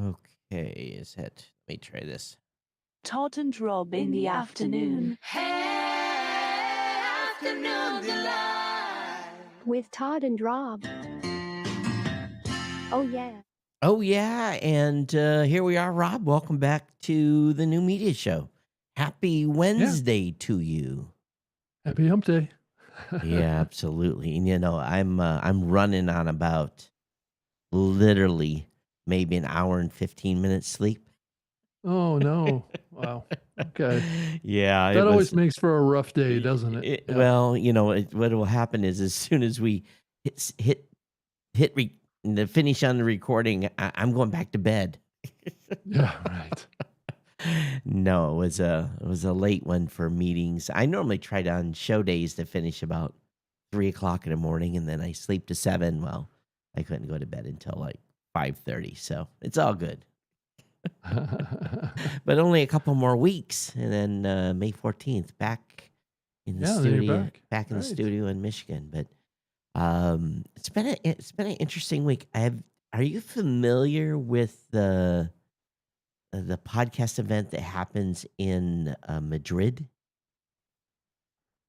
Okay, is it? Let me try this. Todd and Rob in the afternoon. Hey, afternoon delight. With Todd and Rob. Oh, yeah. Oh, yeah. And here we are, Rob. Welcome back to the New Media Show. Happy Wednesday to you. Happy Hump Day. Yeah, absolutely. And I'm running on about literally maybe an hour and 15 minutes sleep. Oh, no. Wow. Okay. Yeah, it That always was. makes for a rough day, doesn't it? Yeah. Well, what will happen is as soon as we hit the finish on the recording, I'm going back to bed. Yeah, right. No, it was a late one for meetings. I normally try to on show days to finish about 3 o'clock in the morning, and then I sleep to 7. Well, I couldn't go to bed until like 5:30, so it's all good. But only a couple more weeks, and then May 14th, back in the Yeah, then you're studio, back. back in the Right. studio in Michigan. But it's been an interesting week. Are you familiar with the podcast event that happens in Madrid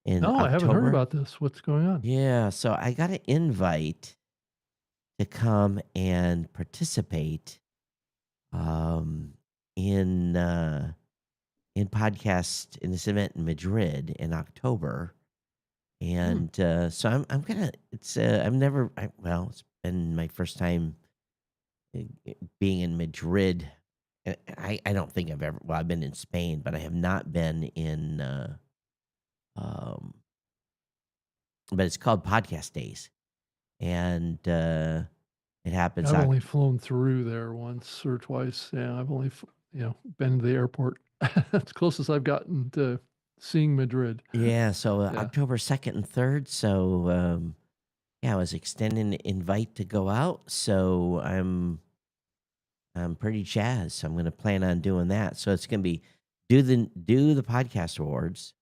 in No, I haven't heard October? about this. What's going on? Yeah, so I got an invite to come and participate um, in podcast in this event in Madrid in October, and so I'm gonna. It's it's been my first time being in Madrid. I don't think I've ever. Well, I've been in Spain, but I have not been in. Um, but it's called Podcast Days, and it happens. I've only flown through there once or twice. Yeah, I've only, been to the airport. That's closest I've gotten to seeing Madrid. Yeah, so Yeah. October 2nd and 3rd. So yeah, I was extending an invite to go out. So I'm pretty jazzed. I'm going to plan on doing that. So it's going to be do the podcast awards.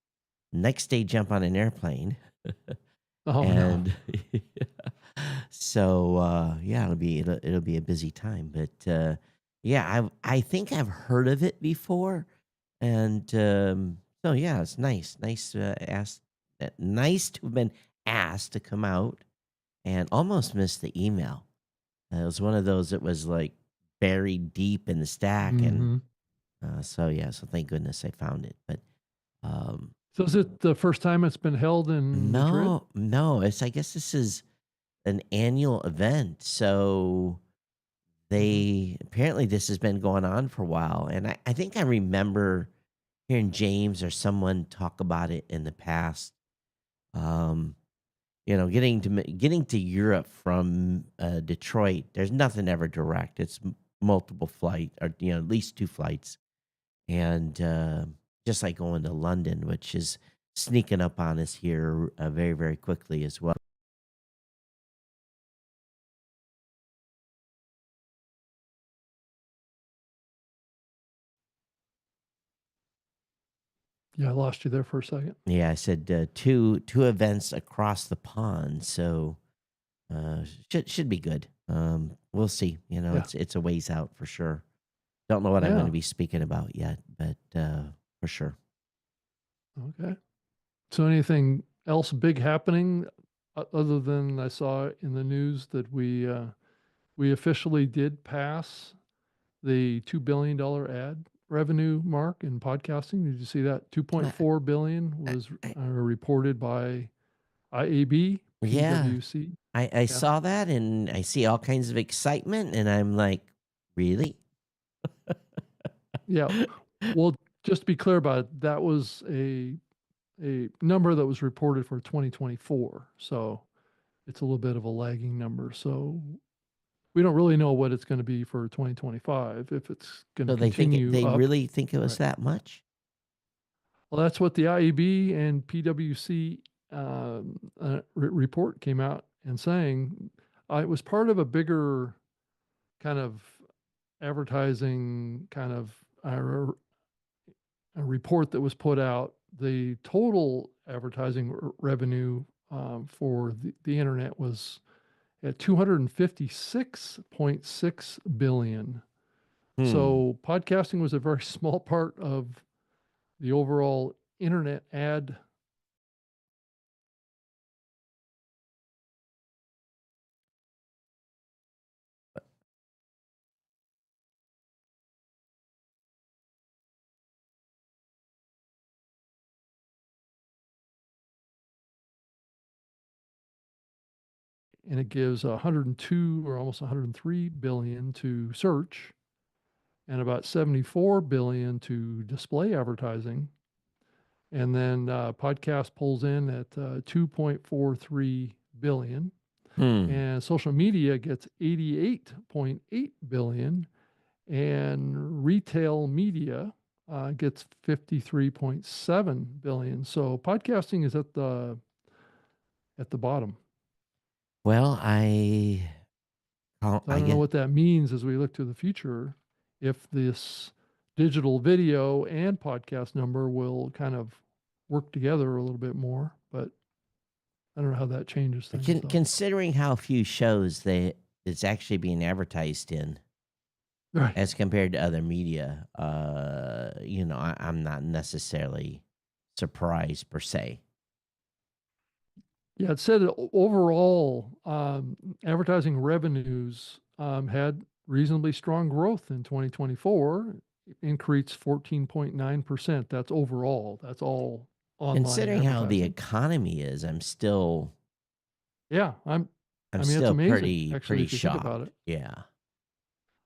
Next day, jump on an airplane. Oh, And no. so yeah, it'll be a busy time. But yeah, I think I've heard of it before, and so yeah, it's nice to have been asked to come out, and almost missed the email. It was one of those that was like buried deep in the stack, and so yeah, so thank goodness I found it. But So is it the first time it's been held in Madrid? no, I guess this is an annual event. So they apparently this has been going on for a while, and I think I remember hearing James or someone talk about it in the past. Um, getting to Europe from Detroit, there's nothing ever direct. It's multiple flight, or at least two flights, and just like going to London, which is sneaking up on us here very very quickly as well. Yeah, I lost you there for a second. Yeah, I said two events across the pond, so should be good. We'll see. Yeah. It's a ways out for sure. Don't know what I'm going Yeah. to be speaking about yet, but for sure. Okay. So anything else big happening other than I saw in the news that we officially did pass the $2 billion ad revenue mark in podcasting? Did you see that? 2.4 billion was reported by IAB, Yeah, PwC. I Yeah. saw that, and I see all kinds of excitement, and I'm like, really? Yeah. Well, just to be clear about it, that was a number that was reported for 2024. So it's a little bit of a lagging number. So we don't really know what it's going to be for 2025, if it's going to So they think continue they up. really think it was Right. that much? Well, that's what the IEB and PwC report came out and saying. It was part of a bigger kind of advertising kind of a report that was put out. The total advertising revenue for the internet was at 256.6 billion. Hmm. So podcasting was a very small part of the overall internet ad. And it gives 102 or almost 103 billion to search and about 74 billion to display advertising. And then podcast pulls in at 2.43 billion, Hmm. and social media gets 88.8 billion, and retail media gets 53.7 billion. So podcasting is at the bottom. Well, So I I don't know guess what that means as we look to the future, if this digital video and podcast number will kind of work together a little bit more, but I don't know how that changes things though. considering how few shows it's actually being advertised in Right. as compared to other media, I'm not necessarily surprised per se. Yeah, it said overall advertising revenues had reasonably strong growth in 2024, increased 14.9%. That's overall. That's all online Considering how the advertising. economy is, Yeah, I'm I mean, it's still amazing pretty actually if you think about shocked. it. Yeah.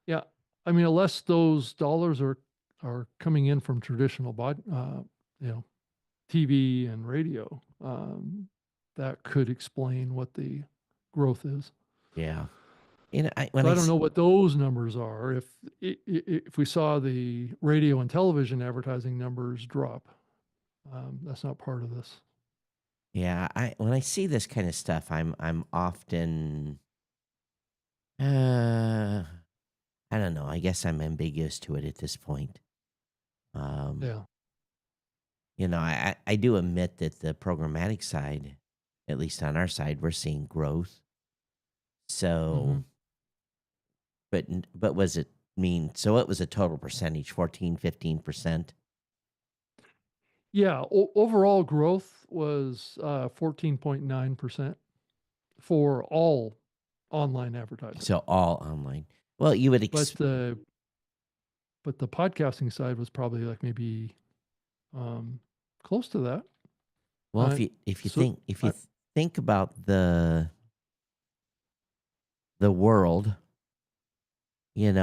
Yeah, I mean, unless those dollars are coming in from traditional, you know, TV and radio, that could explain what the growth is. Yeah. When So I I don't s- know what those numbers are. If we saw the radio and television advertising numbers drop, that's not part of this. yeah, I when I see this kind of stuff, I'm often uh I don't know. I guess I'm ambiguous to it at this point. Um, Yeah. I do admit that the programmatic side, at least on our side, we're seeing growth. Hmm. So, but was it mean? So it was a total percentage, 14, 15%. Yeah. Overall growth was 14.9% for all online advertising, So all online. Well, you would but the podcasting side was probably like maybe um, close to that. well, Uh, so if you I, think about the world, and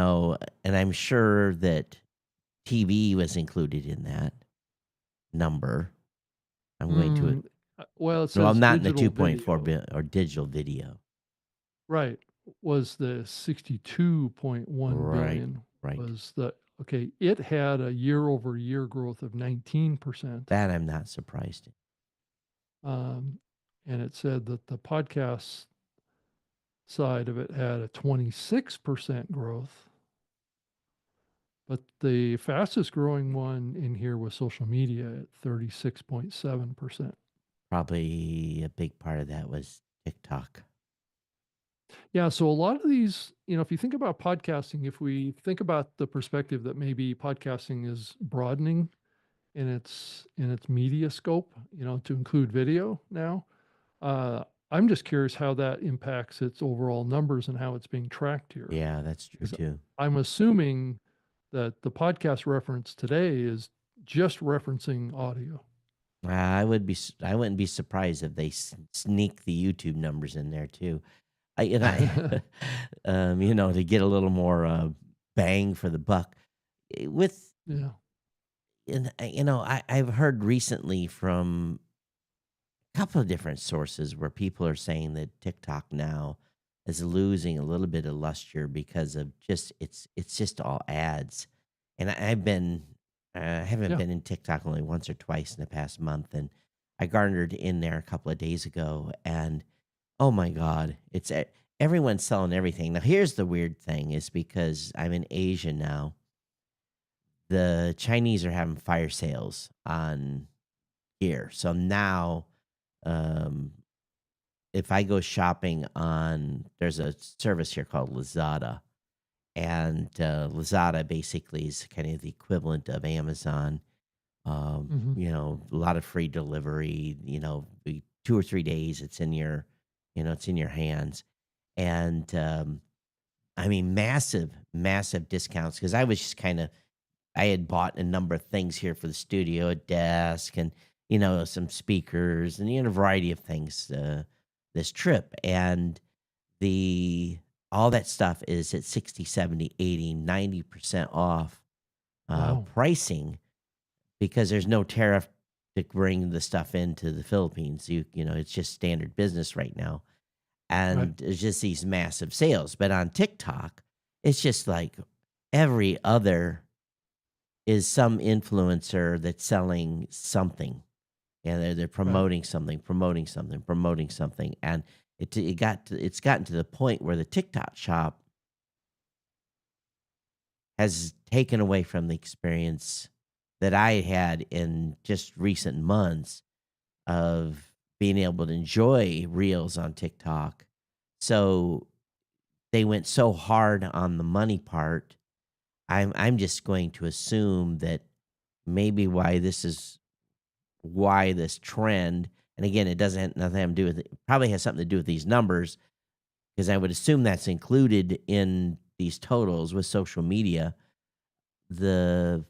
I'm sure that TV was included in that number. I'm going to mm, well, it Well, says not in the digital 2.4 video. bill or digital video. Right, was the 62.1 Right, billion right. was the okay, it had a year-over-year growth of 19%, That I'm not surprised at. um, and it said that the podcast side of it had a 26% growth, but the fastest growing one in here was social media at 36.7%. Probably a big part of that was TikTok. Yeah, so a lot of these, if you think about podcasting, if we think about the perspective that maybe podcasting is broadening in its media scope, to include video now, I'm just curious how that impacts its overall numbers and how it's being tracked here. Yeah, that's true Because too. I'm assuming that the podcast reference today is just referencing audio. I wouldn't be surprised if they sneak the YouTube numbers in there too. I to get a little more bang for the buck. With Yeah. and I've heard recently from couple of different sources where people are saying that TikTok now is losing a little bit of luster because of just it's just all ads. And I haven't Yeah. been in TikTok only once or twice in the past month, and I garnered in there a couple of days ago, and oh my god, everyone's selling everything. Now here's the weird thing: is because I'm in Asia now, the Chinese are having fire sales on here, so now. Um, if I go shopping there's a service here called Lazada, and Lazada basically is kind of the equivalent of Amazon. Hmm. A lot of free delivery. 2 or 3 days, it's in it's in your hands, and I mean, massive, massive discounts because I was just I had bought a number of things here for the studio, a desk and, some speakers and, a variety of things, this trip. And all that stuff is at 60, 70, 80, 90% off Wow. pricing because there's no tariff to bring the stuff into the Philippines. It's just standard business right now. Right. And it's just these massive sales. But on TikTok, it's just like every other is some influencer that's selling something. And they're Right. promoting something, promoting something, promoting something. And it's gotten to the point where the TikTok shop has taken away from the experience that I had in just recent months of being able to enjoy reels on TikTok. So they went so hard on the money part. I'm just going to assume that maybe why this trend, and again, it doesn't nothing to do with it. Probably has something to do with these numbers because I would assume that's included in these totals with social media. The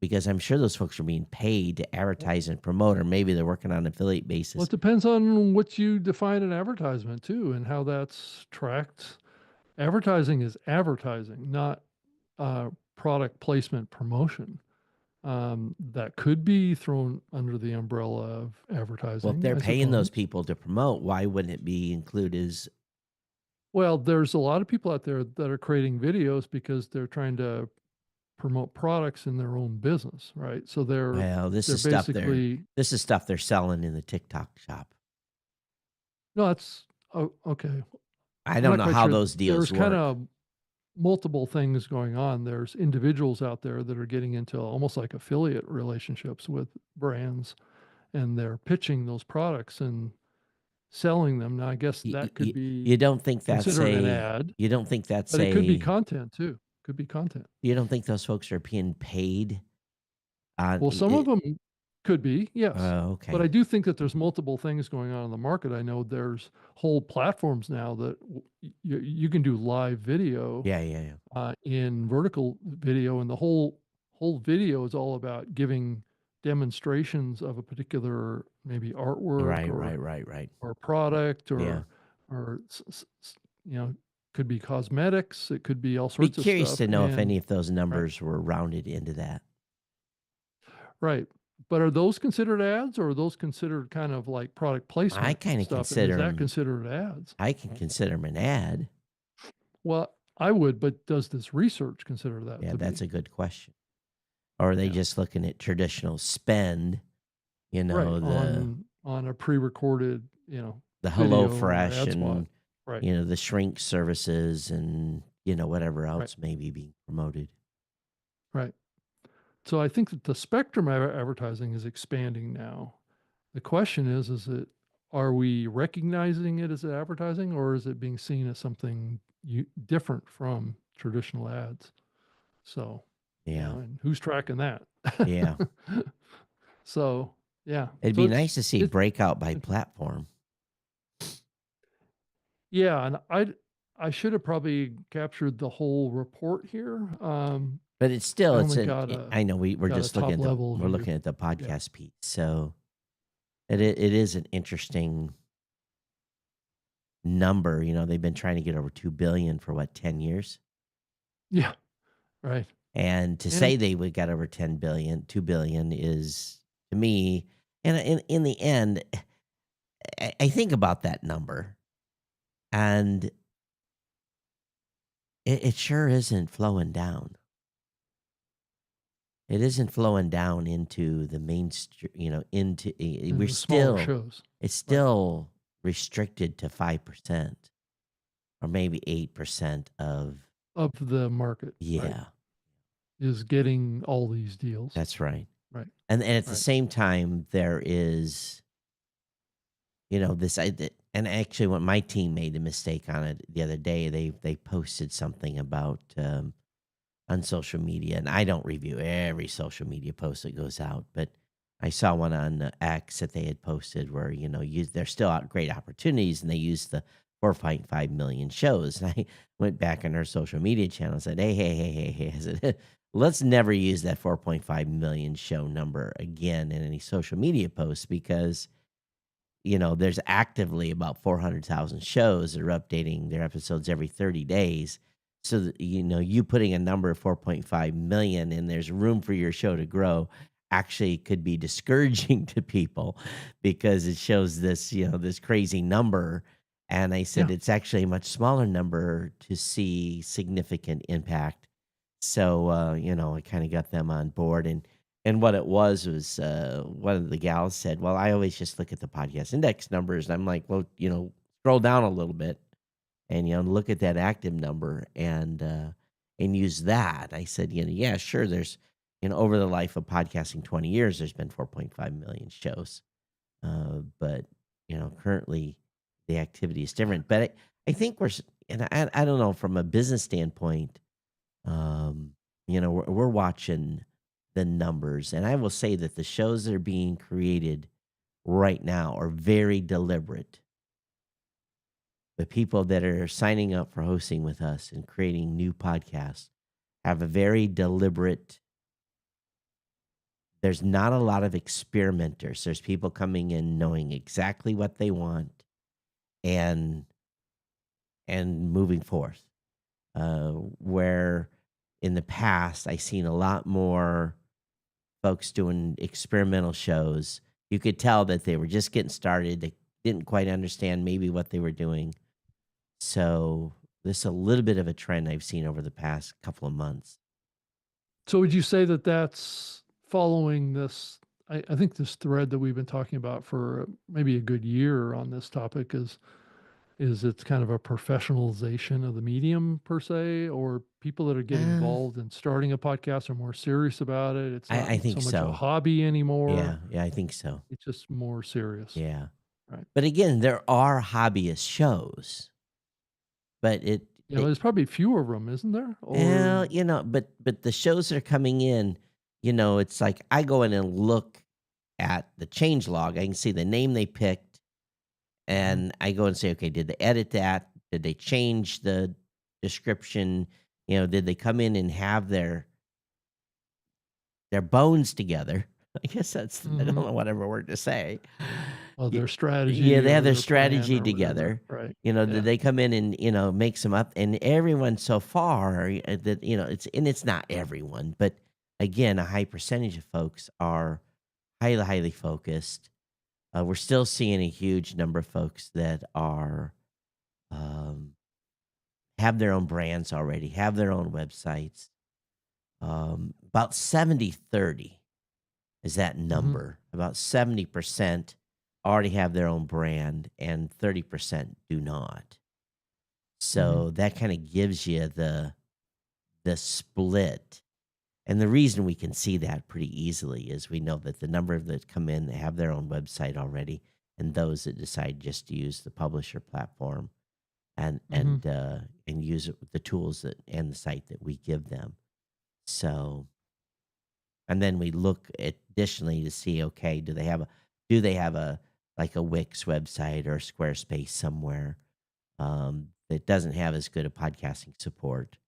Because I'm sure those folks are being paid to advertise and promote, or maybe they're working on an affiliate Well, basis. it depends on what you define an advertisement too, and how that's tracked. Advertising is advertising, not product placement promotion. That could be thrown under the umbrella of Well, if advertising, they're I paying those suppose. people to promote, why wouldn't it be included as Well, there's a lot of people out there that are creating videos because they're trying to promote products in their own business, right? So well, they're basically this is stuff they're selling in the TikTok shop. no, that's okay. I I'm don't not know quite how sure. those deals There's kind work. of multiple things going on. There's individuals out there that are getting into almost like affiliate relationships with brands, and they're pitching those products and selling them. Now, I guess You, that could you, be you don't think that's considered an a ad, you don't think that's but it could be a content too. Could be content. you don't think those folks are being paid on Well, some of them could be, yes. But okay. I do think that there's multiple things going on in the market. I know there's whole platforms now that you can do live video Yeah, yeah, yeah. in vertical video, and the whole video is all about giving demonstrations of a particular maybe artwork Right, right, right, right. or product Yeah. or could be cosmetics, it could be all Be sorts of curious stuff. to know if And any of those right, numbers were rounded into that. right. But are those considered ads, or are those considered kind of like product I placement kind of stuff? And is consider that them. considered ads? I can consider them an ad. Well, I would, but does this research consider that Yeah, to that's be? a good question. Or are they Yeah. just looking at traditional spend? You Right. know the On a pre-recorded, the Hello video or Fresh ad spot. and Right. the shrink services and whatever Right. else may be being promoted. Right. So I think that the spectrum of advertising is expanding now. The question is it are we recognizing it as advertising, or is it being seen as something different from traditional ads? So, Yeah, and who's tracking that? yeah. So, yeah. It'd So be nice to see it's breakout by platform, yeah, and I should have probably captured the whole report here. but it's I still only got I know we're a just looking top at level we're view. looking at the Yeah. podcast piece, so it is an interesting number. They've been trying to get over 2 billion for what 10 years. Yeah. Right. And to And say they would got over 10 billion, 2 billion is to me, and in the end, I think about that number, and it sure isn't flowing down. It isn't flowing down into the mainstream, in we're the smaller still, shows. it's Right. still restricted to 5% or maybe 8% of, Of the market. Right. yeah, Is getting all these deals. that's right. Right. And at the Right. same time, there is, this, and actually, when my team made a mistake on it the other day, they posted something about on social media, and I don't review every social media post that goes out, but I saw one on X that they had posted where there's still great opportunities, and they used the 4.5 million shows. And I went back on our social media channel and said, "Hey, hey, hey, hey, hey!" I said, "Let's never use that 4.5 million show number again in any social media posts because." There's actively about 400,000 shows that are updating their episodes every 30 days. So, you putting a number of 4.5 million and there's room for your show to grow actually could be discouraging to people because it shows this crazy number. And I said Yeah. it's actually a much smaller number to see significant impact. So, I kind of got them on board. And what it was one of the gals said, "Well, I always just look at the podcast index numbers." And I'm like, "Well, scroll down a little bit and look at that active number and use that." I said, "Yeah, sure. There's over the life of podcasting 20 years, there's been 4.5 million shows, but currently the activity is different. But I think and I don't know from a business standpoint." Um, we're watching the numbers, and I will say that the shows that are being created right now are very deliberate. The people that are signing up for hosting with us and creating new podcasts have a very deliberate. There's not a lot of experimenters. There's people coming in knowing exactly what they want and moving forth. Where in the past I seen a lot more folks doing experimental shows. You could tell that they were just getting started. They didn't quite understand maybe what they were doing. So this is a little bit of a trend I've seen over the past couple of months. So would you say that that's following this? I think this thread that we've been talking about for maybe a good year on this topic is it's kind of a professionalization of the medium per se, or people that are getting Uh, involved in starting a podcast are more serious about it. It's not I think so much a so. hobby anymore. Yeah, I think so. It's just more serious. Yeah. Right. But again, there are hobbyist shows, but Yeah, well, there's probably fewer of them, isn't there? Or well, but the shows that are coming in, it's like I go in and look at the change log. I can see the name they picked, Mhm. and I go and say, okay, did they edit that? Did they change the description? Did they come in and have their bones together? I guess I don't Mhm. know whatever word to say. Well, Y- their Yeah, strategy they have or their their plan strategy or whatever. together. Right. Did Yeah. they come in and make some up? And everyone so far that it's not everyone, but again, a high percentage of folks are highly, highly focused. We're still seeing a huge number of folks that are um, have their own brands already, have their own websites. About 70-30 is that Mhm. number. About 70% already have their own brand, and 30% do not. Mhm. So that kind of gives you the split. And the reason we can see that pretty easily is we know that the number that come in that have their own website already, and those that decide just to use the publisher platform and Mhm. use it with the tools and the site that we give them. So, and then we look additionally to see, okay, do they have a like a Wix website or Squarespace somewhere that doesn't have as good a podcasting support,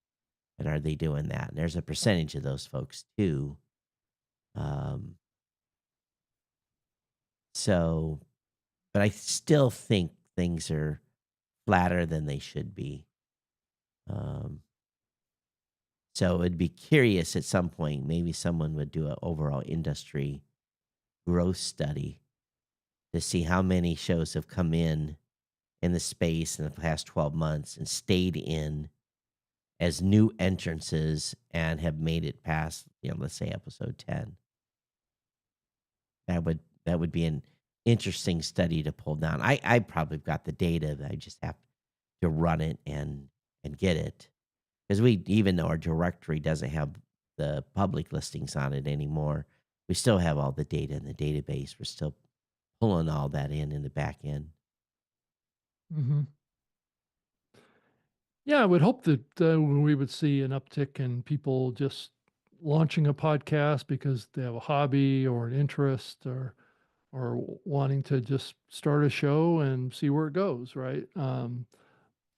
and are they doing that? And there's a percentage of those folks too. Um, so, but I still think things are flatter than they should be. Um, so it'd be curious at some point, maybe someone would do an overall industry growth study to see how many shows have come in the space in the past 12 months and stayed in as new entrances and have made it past, let's say episode 10. That would be an interesting study to pull down. I probably got the data. I just have to run it and get it because we even though our directory doesn't have the public listings on it anymore, we still have all the data in the database. We're still pulling all that in the back end. Hmm. Yeah, I would hope that we would see an uptick in people just launching a podcast because they have a hobby or an interest, or wanting to just start a show and see where it goes, right?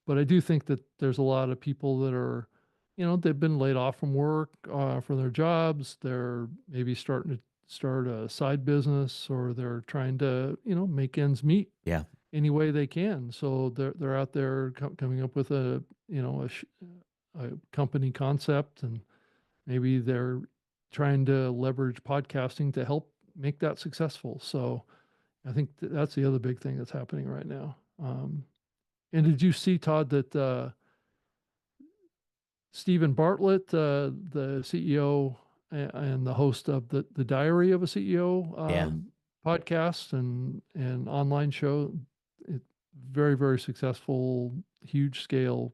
But I do think that there's a lot of people that are, they've been laid off from work, from their jobs. They're maybe starting to start a side business, or they're trying to, make ends meet Yeah. any way they can. So they're out there coming up with a company concept, and maybe they're trying to leverage podcasting to help make that successful. So I think that's the other big thing that's happening right now. And did you see, Todd, that Stephen Bartlett, the CEO and the host of the Diary of a CEO Yeah. podcast and online show, it, very, very successful, huge scale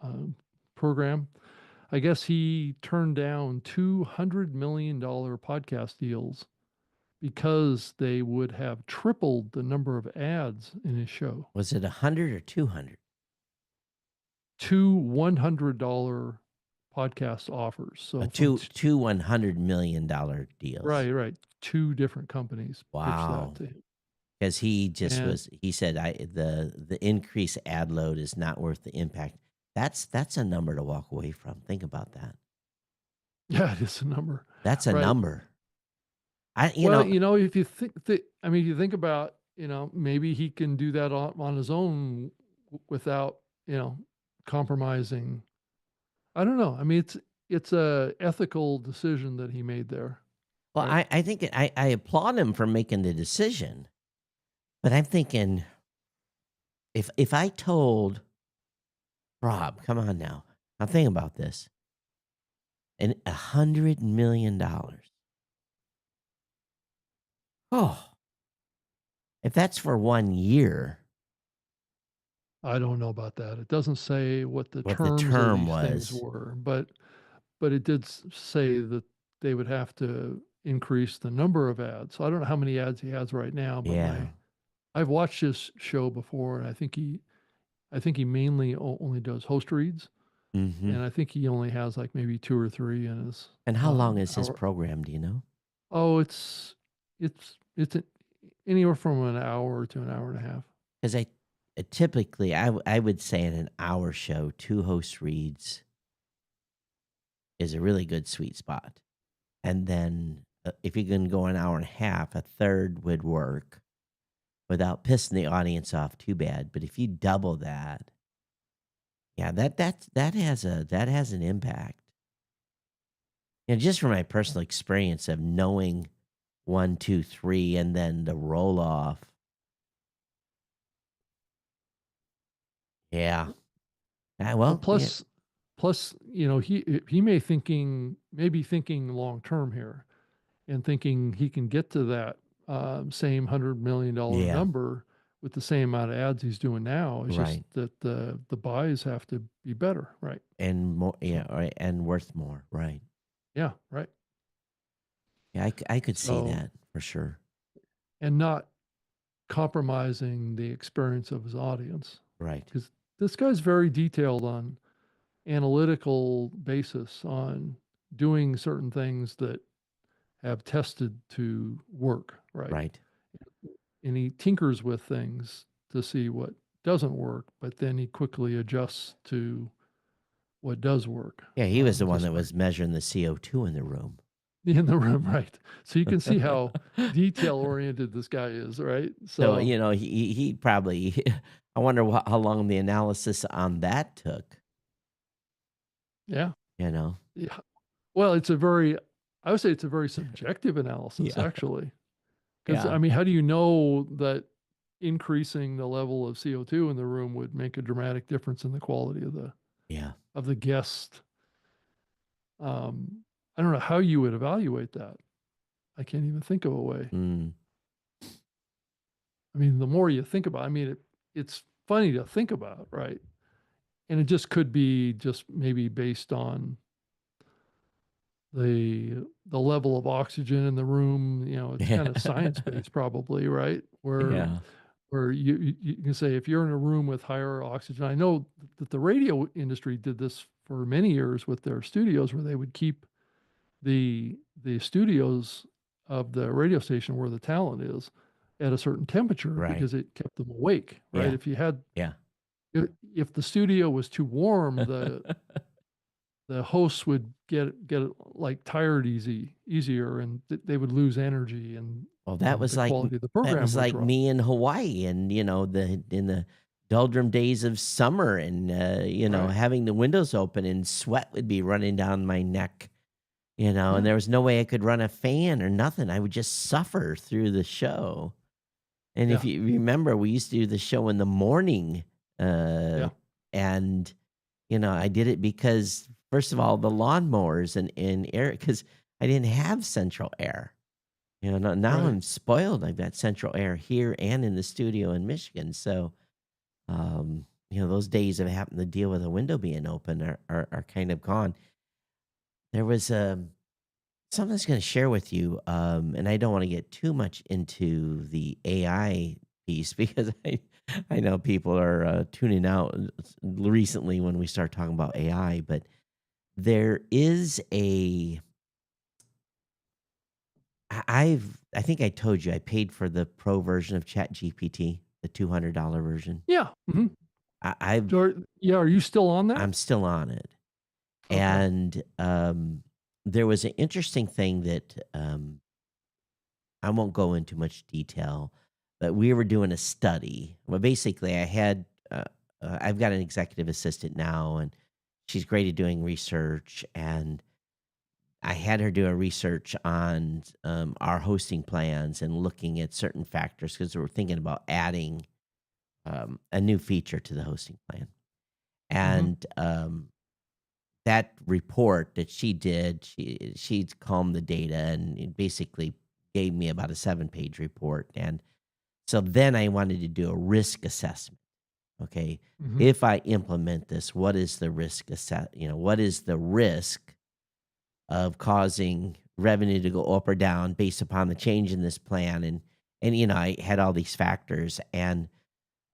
um, program. I guess he turned down $200 million podcast deals because they would have tripled the number of ads in his show. Was it 100 or 200? Two $100 podcast offers. So from Two $100 million deals. right, two different companies pitched that Wow. to him. Because he just And was, he said, the increased ad load is not worth the impact. That's a number to walk away from. Think about that. yeah, it is a number, That's a right? number. Well, if you if you think about, maybe he can do that on his own without, compromising. I don't know. I mean, it's a ethical decision that he made there, well, right? I think I applaud him for making the decision, but I'm thinking if I told Rob, come on now, I'm thinking about this, and $100 million. Oh, if that's for 1 year, I don't know about that. It doesn't say what the what the terms of term these things was, were, but it did say that they would have to increase the number of ads. So I don't know how many ads he has right now, but yeah. I've watched his show before, and I think he mainly only does host reads, Hmm. and I think he only has like maybe two or three in his And how long is his hour. program? Do you know? Oh, it's anywhere from an hour to an hour and a half. Because typically I would say in an hour show, two host reads is a really good sweet spot. And then if you can go an hour and a half, a third would work without pissing the audience off too bad. But if you double that, yeah, that has an impact. And just from my personal experience of knowing 1, 2, 3, and then the roll off. Yeah. Well, Well, yeah. plus, he maybe thinking long term here, and thinking he can get to that same $100 million Yeah. number with the same amount of ads he's doing now. It's just Right. that the buys have to be better, right? And more, yeah, So right, and worth more, right. yeah, right. Yeah, I could see So, that for sure. and not compromising the experience of his audience, Right. because this guy's very detailed on analytical basis on doing certain things that have tested to work, right? Right. And he tinkers with things to see what doesn't work, but then he quickly adjusts to what does work. Yeah, he was the one Just that was measuring the CO2 in the room. in the room, right? So you can see how detail oriented this guy is, right? So, So he probably I wonder how long the analysis on that took, yeah, you know? yeah. Well, I would say it's a very subjective analysis, Yeah. actually, because Yeah. I mean, how do you know that increasing the level of CO2 in the room would make a dramatic difference in the quality of Yeah. the guest? Um, I don't know how you would evaluate that. I can't even think of a way. Mm. I mean, the more you think about, I mean, it's funny to think about, right? And it just could be just maybe based on the level of oxygen in the room. It's kind of science based, probably, right? Where Yeah. where you can say if you're in a room with higher oxygen. I know that the radio industry did this for many years with their studios, where they would keep the studios of the radio station where the talent is at a certain temperature Right. because it kept them awake, right? Yeah. If you had Yeah. if the studio was too warm, the hosts would get like tired easier, and they would lose energy, and Well, that was the like quality of the that program was would like drop. me in Hawaii and, the in the doldrum days of summer and, Right. having the windows open and sweat would be running down my neck, and Yeah. there was no way I could run a fan or nothing. I would just suffer through the show. And if Yeah. you remember, we used to do the show in the morning, Yeah. and, I did it because, first of all, the lawnmowers and air, because I didn't have central air. Now Right. I'm spoiled. I've got central air here and in the studio in Michigan. So, those days of having to deal with a window being open are kind of gone. There was something I was going to share with you, and I don't want to get too much into the AI piece because I know people are tuning out recently when we start talking about AI, but there is I think I told you I paid for the pro version of ChatGPT, the $200 version. Yeah. So are you still on that? I'm still on it. Okay. And there was an interesting thing that I won't go into much detail, but we were doing a study. Well, basically, I've got an executive assistant now, and she's great at doing research. And I had her do a research on our hosting plans and looking at certain factors because we're thinking about adding a new feature to the hosting plan. Mhm. And that report that she did, she combed the data and it basically gave me about a 7-page report. And so then I wanted to do a risk assessment. Okay, Mhm. if I implement this, what is the risk what is the risk of causing revenue to go up or down based upon the change in this plan? And I had all these factors, and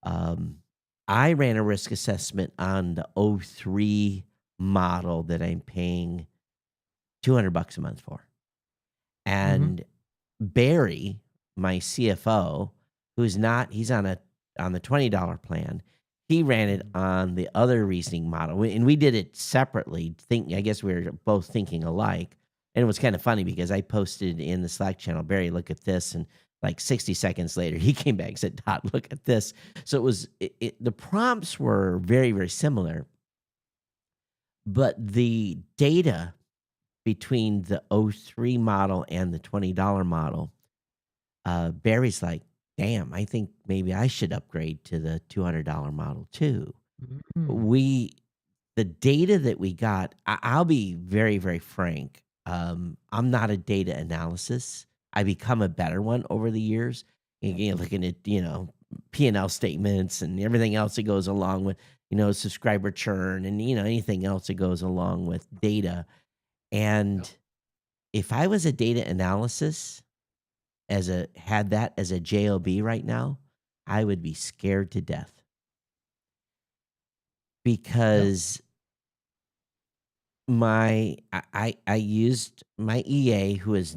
um, I ran a risk assessment on the '03 model that I'm paying $200 a month for. Mhm. And Barry, my CFO, he's on the $20 plan. He ran it on the other reasoning model. And we did it separately. I guess we were both thinking alike. And it was kind of funny because I posted in the Slack channel, Barry, look at this. And like 60 seconds later, he came back and said, Todd, look at this. So the prompts were very, very similar, but the data between the '03 model and the $20 model, Barry's like, "Damn, I think maybe I should upgrade to the $200 model too." Mm. We The data that we got, I'll be very, very frank. I'm not a data analysis. I become a better one over the years. Looking at P&L statements and everything else that goes along with subscriber churn and anything else that goes along with data. Yeah. And if I was a data analysis had that as a JOB right now, I would be scared to death Yeah. because I used my EA who does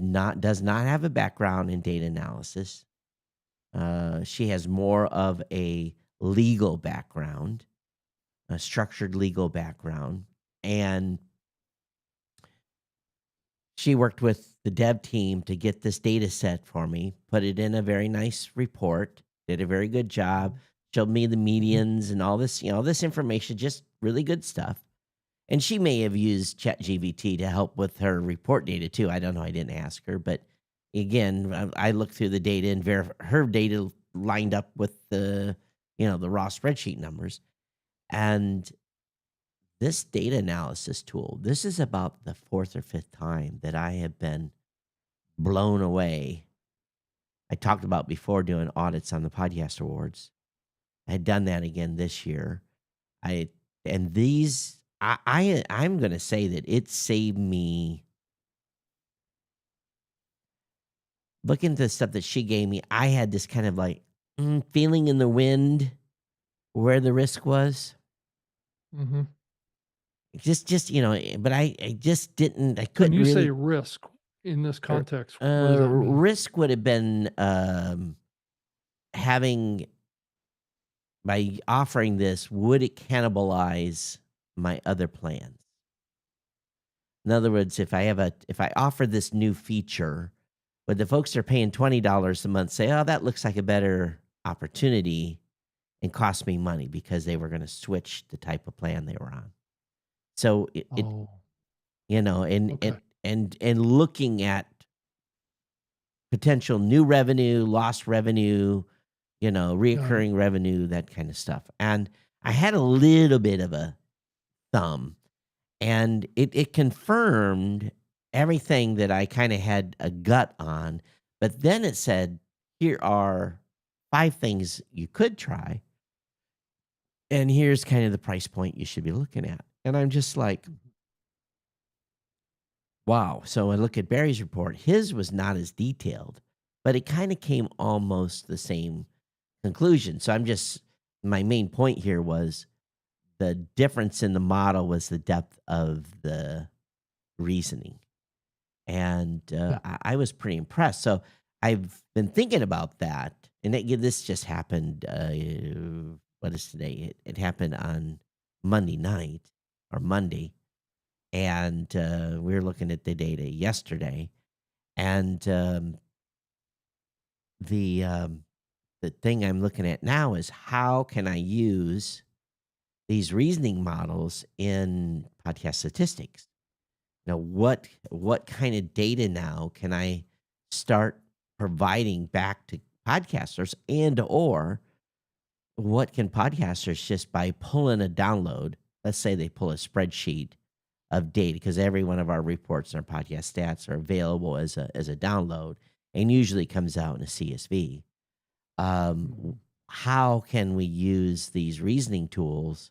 not have a background in data analysis. She has more of a legal background, a structured legal background, and she worked with the dev team to get this data set for me, put it in a very nice report, did a very good job, showed me the Mhm. medians and all this, this information, just really good stuff. And she may have used ChatGPT to help with her report data too. I don't know. I didn't ask her, but again, I looked through the data and her data lined up with the raw spreadsheet numbers. And this data analysis tool, this is about the fourth or fifth time that I have been blown away. I talked about before doing audits on the podcast awards. I had done that again this year. I and these I'm gonna say that it saved me. Looking at the stuff that she gave me, I had this kind of like feeling in the wind where the risk was. Mm-hmm. But I just didn't. I When couldn't you say really. risk in this context, what does that mean? Risk would have been having by offering this. Would it cannibalize my other plans? In other words, if I offer this new feature, but the folks that are paying $20 a month say, "Oh, that looks like a better opportunity," and cost me money because they were going to switch the type of plan they were on. So Oh, and okay. looking at potential new revenue, lost revenue, Got it. reoccurring revenue, that kind of stuff. And I had a little bit of a thumb, and it confirmed everything that I kind of had a gut on. But then it said, here are 5 things you could try, and here's kind of the price point you should be looking at. And I'm just like, wow. So I look at Barry's report. His was not as detailed, but it kind of came almost the same conclusion. So my main point here was the difference in the model was the depth of the reasoning. And Yeah. I was pretty impressed. So I've been thinking about that. And this just happened. What is today? It happened on Monday night or Monday. And we were looking at the data yesterday. And the thing I'm looking at now is how can I use these reasoning models in podcast statistics? Now, what kind of data now can I start providing back to podcasters, and or what can podcasters just by pulling a download? Let's say they pull a spreadsheet of data, because every one of our reports and our podcast stats are available as a download, and usually comes out in a CSV. How can we use these reasoning tools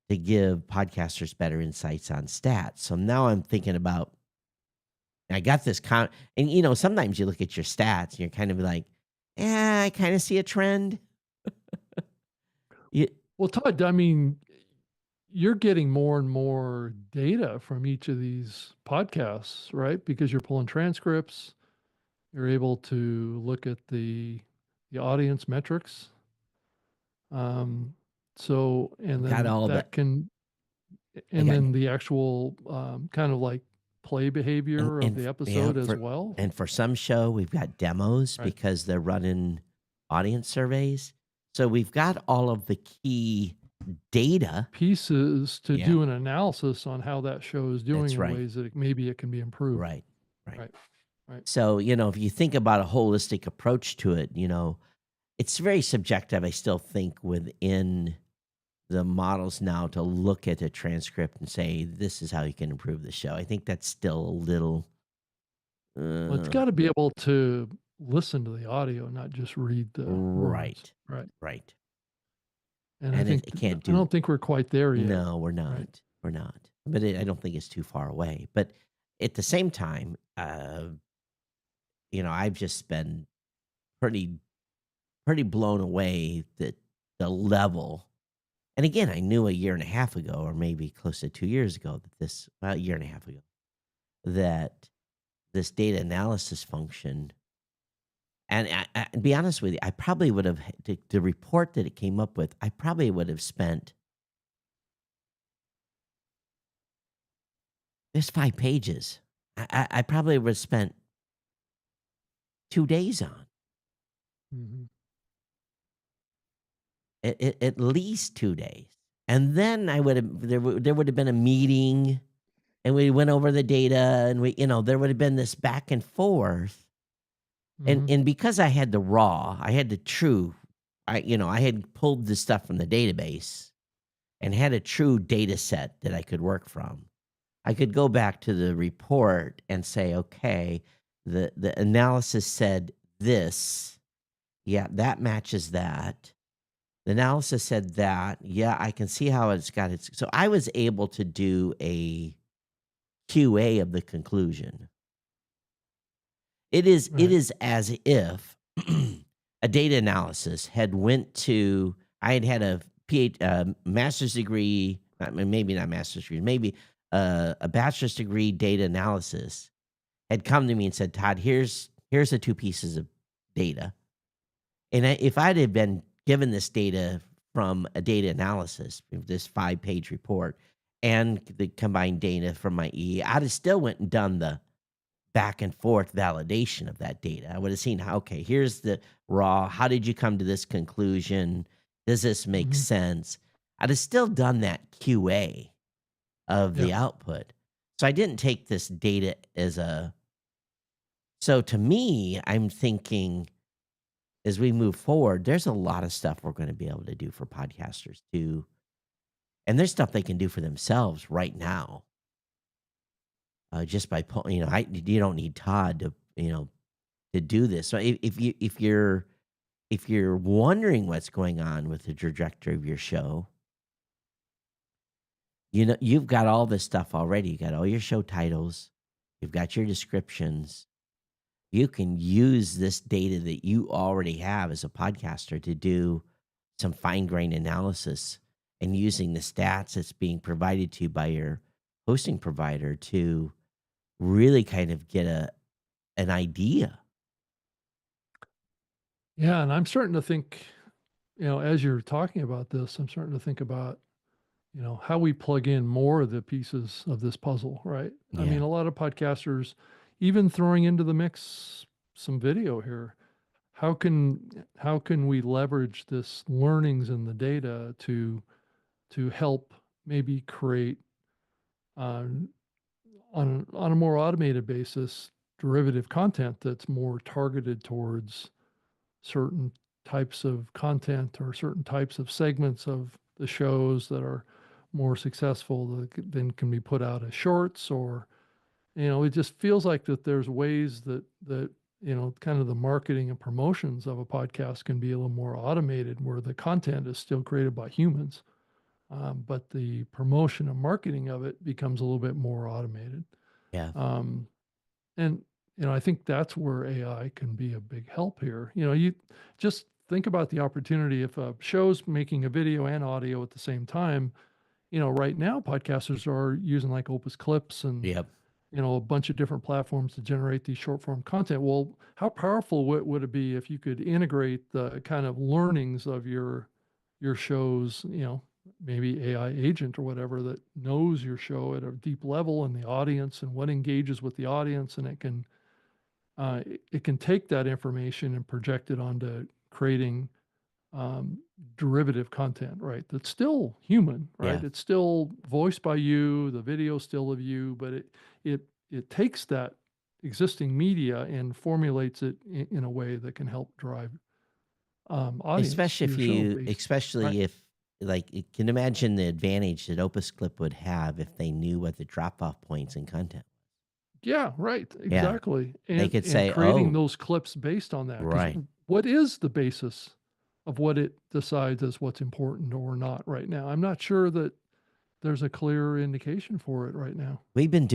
to give podcasters better insights on stats? So now I'm thinking about, I got this and sometimes you look at your stats and you're kind of like, I kind of see a trend. You, Well, Todd, I mean, you're getting more and more data from each of these podcasts, right? Because you're pulling transcripts, you're able to look at the audience metrics. So, and got then all the that can, I and got then the actual kind of like play behavior of the episode as well. and for some show we've got demos Right. because they're running audience surveys. So we've got all of the key data. Pieces to Yeah. do an analysis on how that show is doing That's in right. ways that maybe it can be improved. Right. Right. Right. So, if you think about a holistic approach to it, it's very subjective, I still think, within the models now to look at a transcript and say, this is how you can improve the show. I think that's still a little. Well, it's got to be able to listen to the audio, not just read the words. Right. Right. And I And think it can't I don't think we're quite there yet. No, we're not. Right. We're not. But I don't think it's too far away. But at the same time, I've just been pretty blown away that the level. And again, I knew a year and a half ago, or maybe close to 2 years ago, a year and a half ago, that this data analysis function. And to be honest with you, I probably would have the report that it came up with. I probably would have spent. There's 5 pages. I probably would have spent 2 days on. Mhm. At least 2 days. And then there would have been a meeting, and we went over the data, and there would have been this back and forth. Mhm. And because I had the raw, I had the true, I had pulled the stuff from the database and had a true data set that I could work from. I could go back to the report and say, okay, the analysis said this. Yeah, that matches that. The analysis said that. Yeah, I can see how it's got its. So I was able to do a QA of the conclusion. It Right. is as if a data analysis had went to I had a master's degree, maybe not master's degree, maybe a bachelor's degree data analysis had come to me and said, Todd, here's the two pieces of data. And if I'd have been given this data from a data analysis, this 5-page report, and the combined data from my I'd have still went and done the back and forth validation of that data. I would have seen how, okay, here's the raw. How did you come to this conclusion? Does this make Mhm. sense? I'd have still done that QA of Yeah. the output. So I didn't take this data as a. So to me, I'm thinking as we move forward, there's a lot of stuff we're going to be able to do for podcasters too. And there's stuff they can do for themselves right now. Just by you don't need Todd to do this. So if you're wondering what's going on with the trajectory of your show, you've got all this stuff already. You got all your show titles, you've got your descriptions. You can use this data that you already have as a podcaster to do some fine-grained analysis and using the stats that's being provided to you by your hosting provider to really kind of get an idea. Yeah, and I'm starting to think, as you're talking about this, I'm starting to think about, how we plug in more of the pieces of this puzzle, right? I mean, Yeah. a lot of podcasters, even throwing into the mix some video here, how can we leverage this learnings in the data to help maybe create on on a more automated basis derivative content that's more targeted towards certain types of content or certain types of segments of the shows that are more successful that then can be put out as shorts, or it just feels like that there's ways that kind of the marketing and promotions of a podcast can be a little more automated, where the content is still created by humans, but the promotion and marketing of it becomes a little bit more automated. Yeah. um, and I think that's where AI can be a big help here. You just think about the opportunity if a show's making a video and audio at the same time. Right now podcasters are using like Opus Clips and Yep. a bunch of different platforms to generate these short form content. Well, how powerful would it be if you could integrate the kind of learnings of your shows, maybe AI agent or whatever that knows your show at a deep level and the audience and what engages with the audience, and it can take that information and project it onto creating um, derivative content, right? That's still human, right? Yeah. It's still voiced by you, the video still of you, but it it takes that existing media and formulates it in a way that can help drive audience to Especially your show based, right? especially if like you can imagine the advantage that Opus Clip would have if they knew what the drop off points in content. Yeah, right, Yeah. exactly. They And could and say, creating oh, those clips based on that, because right. what is the basis of what it decides as what's important or not right now? I'm not sure that there's a clear indication for it right now. We've been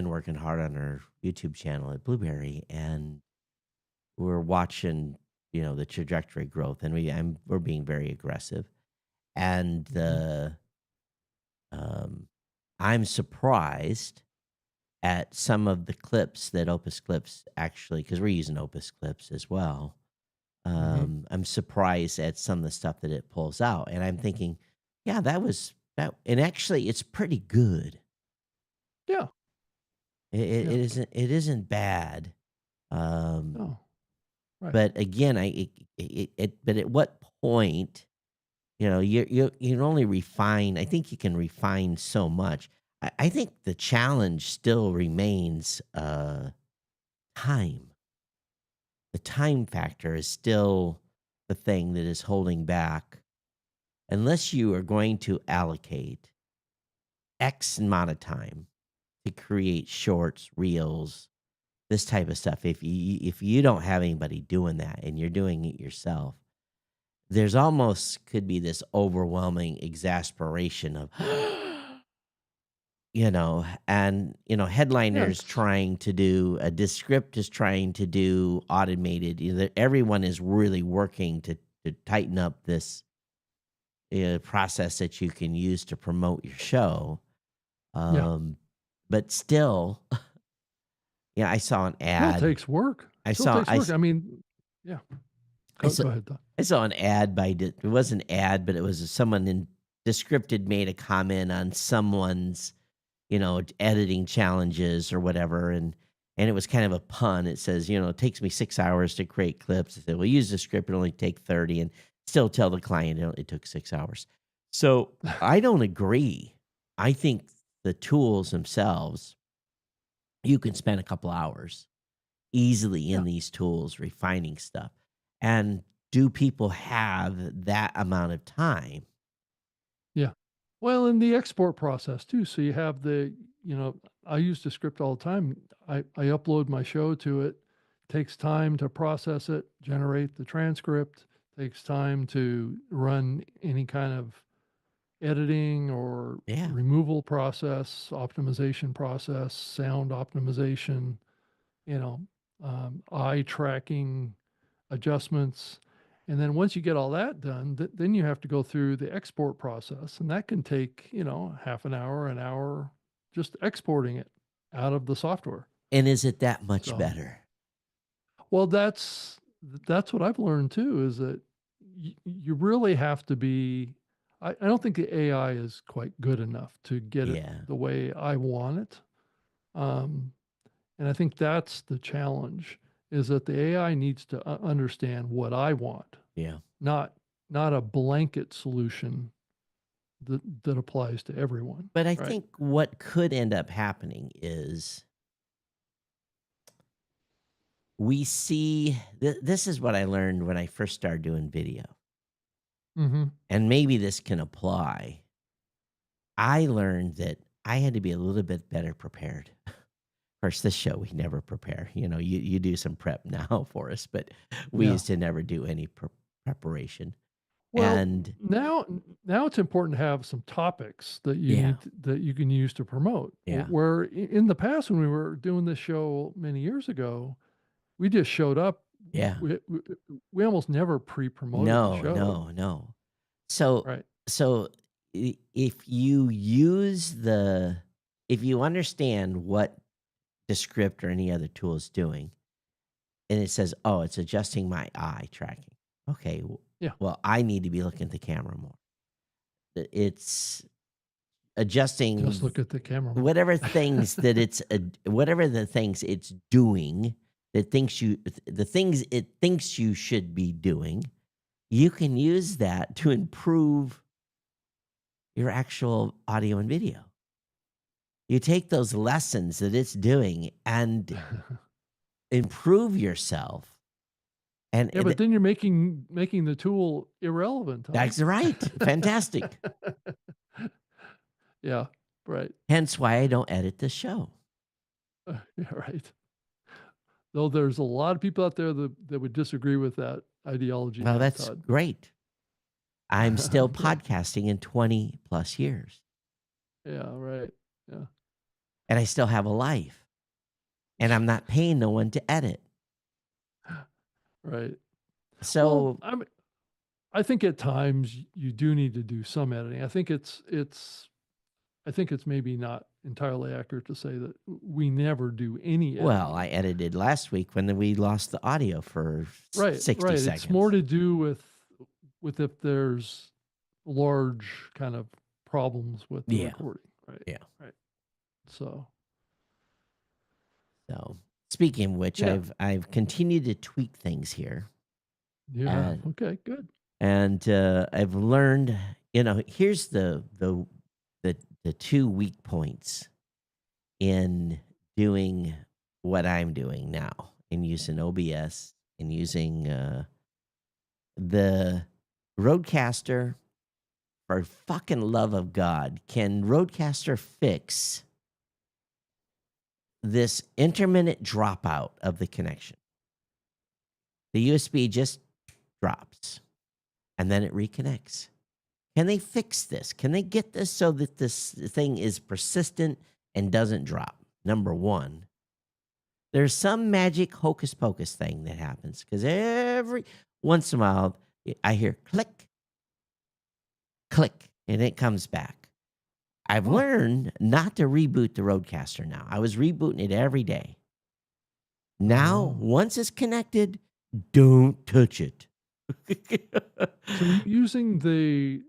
working hard on our YouTube channel at Blueberry, and we're watching, the trajectory growth, and we're being very aggressive. And Mhm. um, I'm surprised at some of the clips that Opus Clips actually, because we're using Opus Clips as well. Mhm. I'm surprised at some of the stuff that it pulls out, and I'm thinking, yeah, that was that, and actually, it's pretty good. Yeah, yeah. It isn't bad. Um, No, right. but again, but at what point, you can only refine. I think you can refine so much. I think the challenge still remains time. The time factor is still the thing that is holding back. Unless you are going to allocate X amount of time to create shorts, reels, this type of stuff. If you don't have anybody doing that and you're doing it yourself, there's almost could be this overwhelming exasperation of and Yeah, headliners it's trying to do a descript is trying to do automated. Everyone is really working to tighten up this process that you can use to promote your show. yeah. Um, but still, yeah, I saw an Still ad. takes work. I Still saw takes I work. s- I mean, yeah. I Go saw go ahead, Todd. I saw an ad it wasn't an ad, but it was someone in Descripted made a comment on someone's, editing challenges or whatever, and it was kind of a pun. It says, it takes me 6 hours to create clips. I said, well, use the script, it only take 30, and still tell the client it only took 6 hours. So I don't agree. I think the tools themselves, you can spend a couple hours easily Yeah, in these tools refining stuff. And do people have that amount of time? yeah. Well, in the export process too. So you have I use the script all the time. I upload my show to it. Takes time to process it, generate the transcript. Takes time to run any kind of editing or Yeah. removal process, optimization process, sound optimization, eye tracking adjustments. And then once you get all that done, then you have to go through the export process. And that can take, half an hour, just exporting it out of the software. And is it that much So, better? well, that's what I've learned too, is that you really have to be. I don't think the AI is quite good enough to get it Yeah. the way I want it. Um, and I think that's the challenge, is that the AI needs to understand what I want, Yeah. not not a blanket solution that applies to everyone, But I right? think what could end up happening is we see this is what I learned when I first started doing video. Mhm. And maybe this can apply. I learned that I had to be a little bit better prepared. Of course, this show we never prepare. You do some prep now for us, but we Yeah. used to never do any preparation. Well, And now it's important to have some topics that yeah, that you can use to promote. yeah, Where in the past, when we were doing this show many years ago, we just showed up. yeah. We almost never pre-promoted the No, show, no, no. So, right? so if you understand what the script or any other tool is doing, and it says, "Oh, it's adjusting my eye tracking." Okay, Yeah, well, I need to be looking at the camera more. It's adjusting just look at the camera more. whatever things that whatever the things it's doing that thinks you the things it thinks you should be doing. You can use that to improve your actual audio and video. You take those lessons that it's doing and improve yourself. And Yeah, but then you're making the tool irrelevant, Todd. that's right. Fantastic. Yeah, right. Hence why I don't edit the show. Yeah, right. Though there's a lot of people out there that would disagree with that ideology Well, now, that's Todd. great. I'm still Yeah, podcasting in 20 plus years, yeah, right. Yeah. and I still have a life, and I'm not paying no one to edit. Right. Well, So, I think at times you do need to do some editing. I think it's maybe not entirely accurate to say that we never do any well, editing. I edited last week when we lost the audio for Right, 60 right. It's more seconds. to do with if there's large kind of problems with the Yeah, recording. Right. yeah. Right. So, So, speaking of which, yeah. I've continued to tweak things here, Yeah. and Okay, good. I've learned. Here's the two weak points in doing what I'm doing now, in using OBS and using the Roadcaster. For fucking love of God, can Roadcaster fix this intermittent dropout of the connection? The USB just drops and then it reconnects. Can they fix this? Can they get this so that this thing is persistent and doesn't drop? Number one, there's some magic hocus pocus thing that happens because every once in a while I hear click, click, and it comes back. I've Oh, learned not to reboot the Roadcaster now. I was rebooting it every day. Now, oh. once it's connected, don't touch it. So you're using the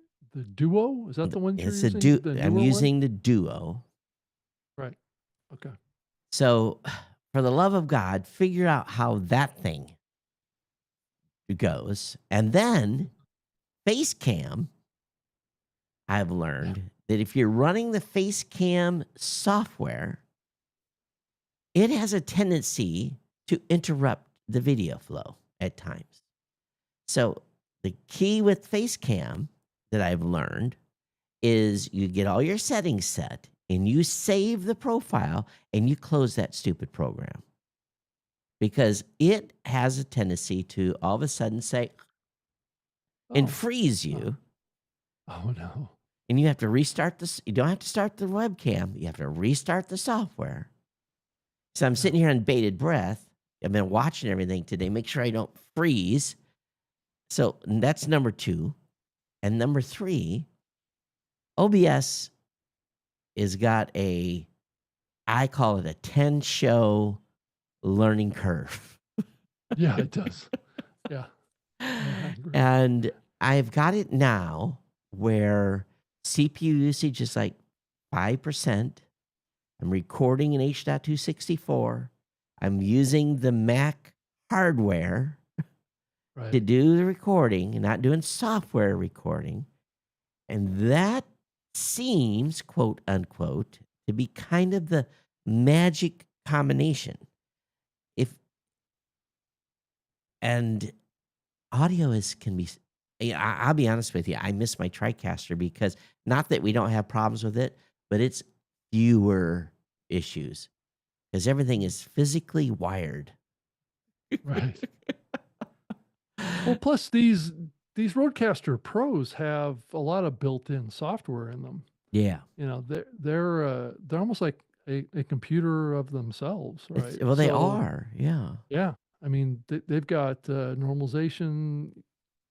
Duo? Is that the one you're It's a using? The I'm newer one? using the Duo. Right. Okay. So, for the love of God, figure out how that thing goes. And then, face cam, I've Yeah. learned that if you're running the face cam software, it has a tendency to interrupt the video flow at times. So, the key with face cam that I've learned is you get all your settings set and you save the profile and you close that stupid program because it has a tendency to all of a sudden say and Oh. freeze Oh. you, Oh no. and you have to restart this. You don't have to start the webcam. You have to restart the software. So I'm Yeah. sitting here on bated breath. I've been watching everything today. Make sure I don't freeze. So that's number 2. And number 3, OBS is got I call it a 10 show learning curve. Yeah, it does. Yeah. I agree. And I've got it now where CPU usage is like 5%. I'm recording in H.264. I'm using the Mac hardware to Right. do the recording and not doing software recording. And that seems, quote unquote, to be kind of the magic combination. And audio can be. I'll be honest with you. I miss my TriCaster because not that we don't have problems with it, but it's fewer issues because everything is physically wired. Right. Well, plus these Rodecaster Pros have a lot of built-in software in them. Yeah. You know, they're almost like a computer of themselves, right? Well, they So are. Yeah. yeah, I mean they've got normalization,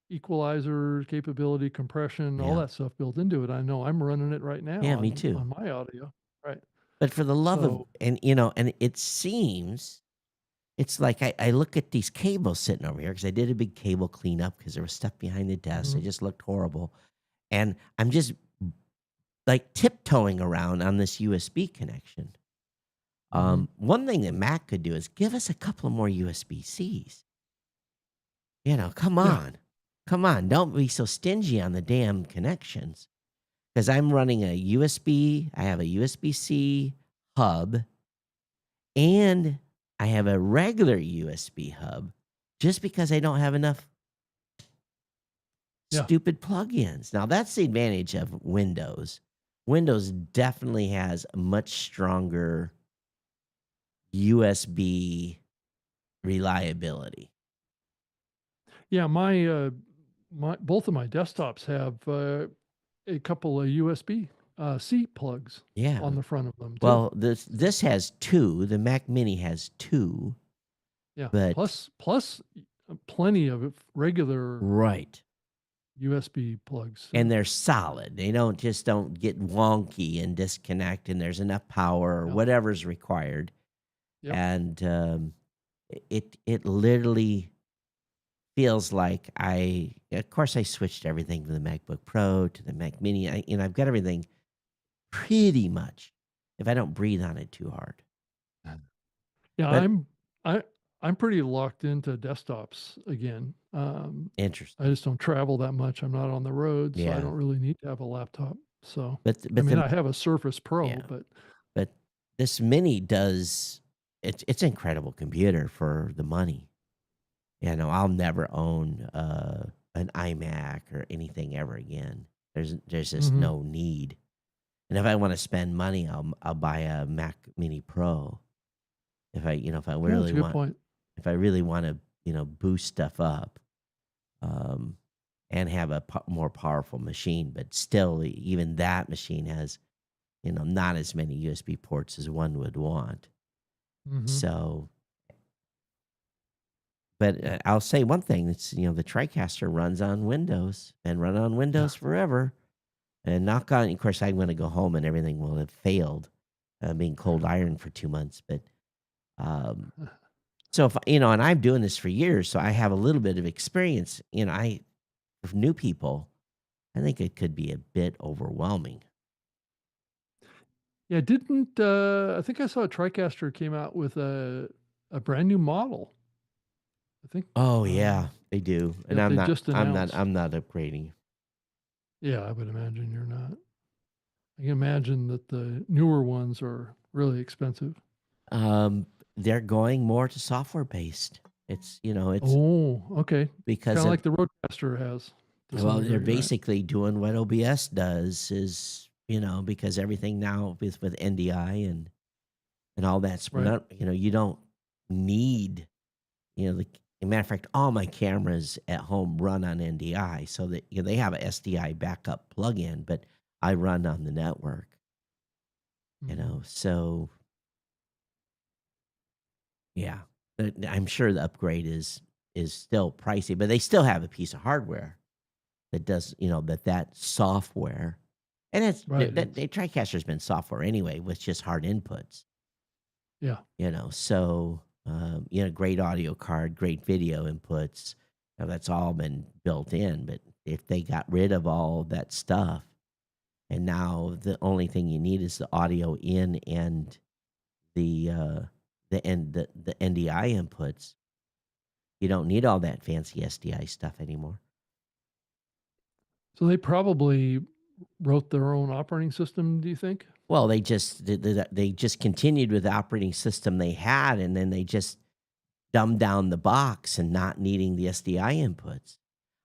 equalizer capability, compression, all Yeah. that stuff built into it. I know I'm running it right now Yeah. Me too. on my audio. Right. But for the love of So and it seems it's like I look at these cables sitting over here because I did a big cable cleanup because there was stuff behind the desk. It mhm, just looked horrible, and I'm just like tiptoeing around on this USB connection. mhm. One thing that Mac could do is give us a couple of more USB-Cs. Come Yeah. on. Come on. Don't be so stingy on the damn connections. Because I'm running a USB, I have a USB-C hub, and I have a regular USB hub just because I don't have enough Yeah. stupid plugins. Now, that's the advantage of Windows. Windows definitely has a much stronger USB reliability. Yeah, my both of my desktops have a couple of USB C plugs Yeah. on the front of them too. Well, this has 2. The Mac Mini has 2, Yeah, but plus plenty of regular right. USB plugs And too. they're solid. They don't get wonky and disconnect, and there's enough power or Yeah. whatever's required. Yep. And it literally feels like of course I switched everything from the MacBook Pro to the Mac Mini. I've got everything pretty much if I don't breathe on it too hard. Yeah, But I'm pretty locked into desktops again. interesting. I just don't travel that much. I'm not on the road, so I Yeah. don't really need to have a laptop. So But I mean, the I have a Surface Pro, yeah. but But this Mini does it's an incredible computer for the money. I'll never own an iMac or anything ever again. There's just mhm. no need. And if I want to spend money, I'll buy a Mac Mini Pro. If I Yeah, that's a really good want point. if I really want to boost stuff up. Um and have a more powerful machine. But still, even that machine has, not as many USB ports as one would want. Mm-hmm. So, but I'll say one thing: it's the TriCaster runs on Windows and run on Yeah. Windows forever. And knock on, of course, I'm going to go home and everything will have failed, being cold iron for 2 months. But um, so if and I'm doing this for years, so I have a little bit of experience. For new people, I think it could be a bit overwhelming. Yeah, didn't I think I saw a TriCaster came out with a brand new model. I think Oh yeah, they do, and that I'm they not. just I'm not. announced. I'm not upgrading. Yeah, I would imagine you're not. I can imagine that the newer ones are really expensive. Um, they're going more to software based. It's Oh, okay. because Kind of of like the Roadcaster has to some well, they're degree, right? basically doing what OBS does is because everything now with NDI and all that's Right. you don't need like a matter of fact, all my cameras at home run on NDI, so that they have a SDI backup plugin, but I run on the network. Mhm. So yeah, I'm sure the upgrade is still pricey, but they still have a piece of hardware that does that software, and it's Right. that It's TriCaster's been software anyway with just hard inputs. yeah. So great audio card, great video inputs. That's all been built in. But if they got rid of all that stuff, and now the only thing you need is the audio in and the NDI inputs. You don't need all that fancy SDI stuff anymore. So they probably wrote their own operating system, do you think? Well, they just continued with the operating system they had, and then they just dumbed down the box and not needing the SDI inputs.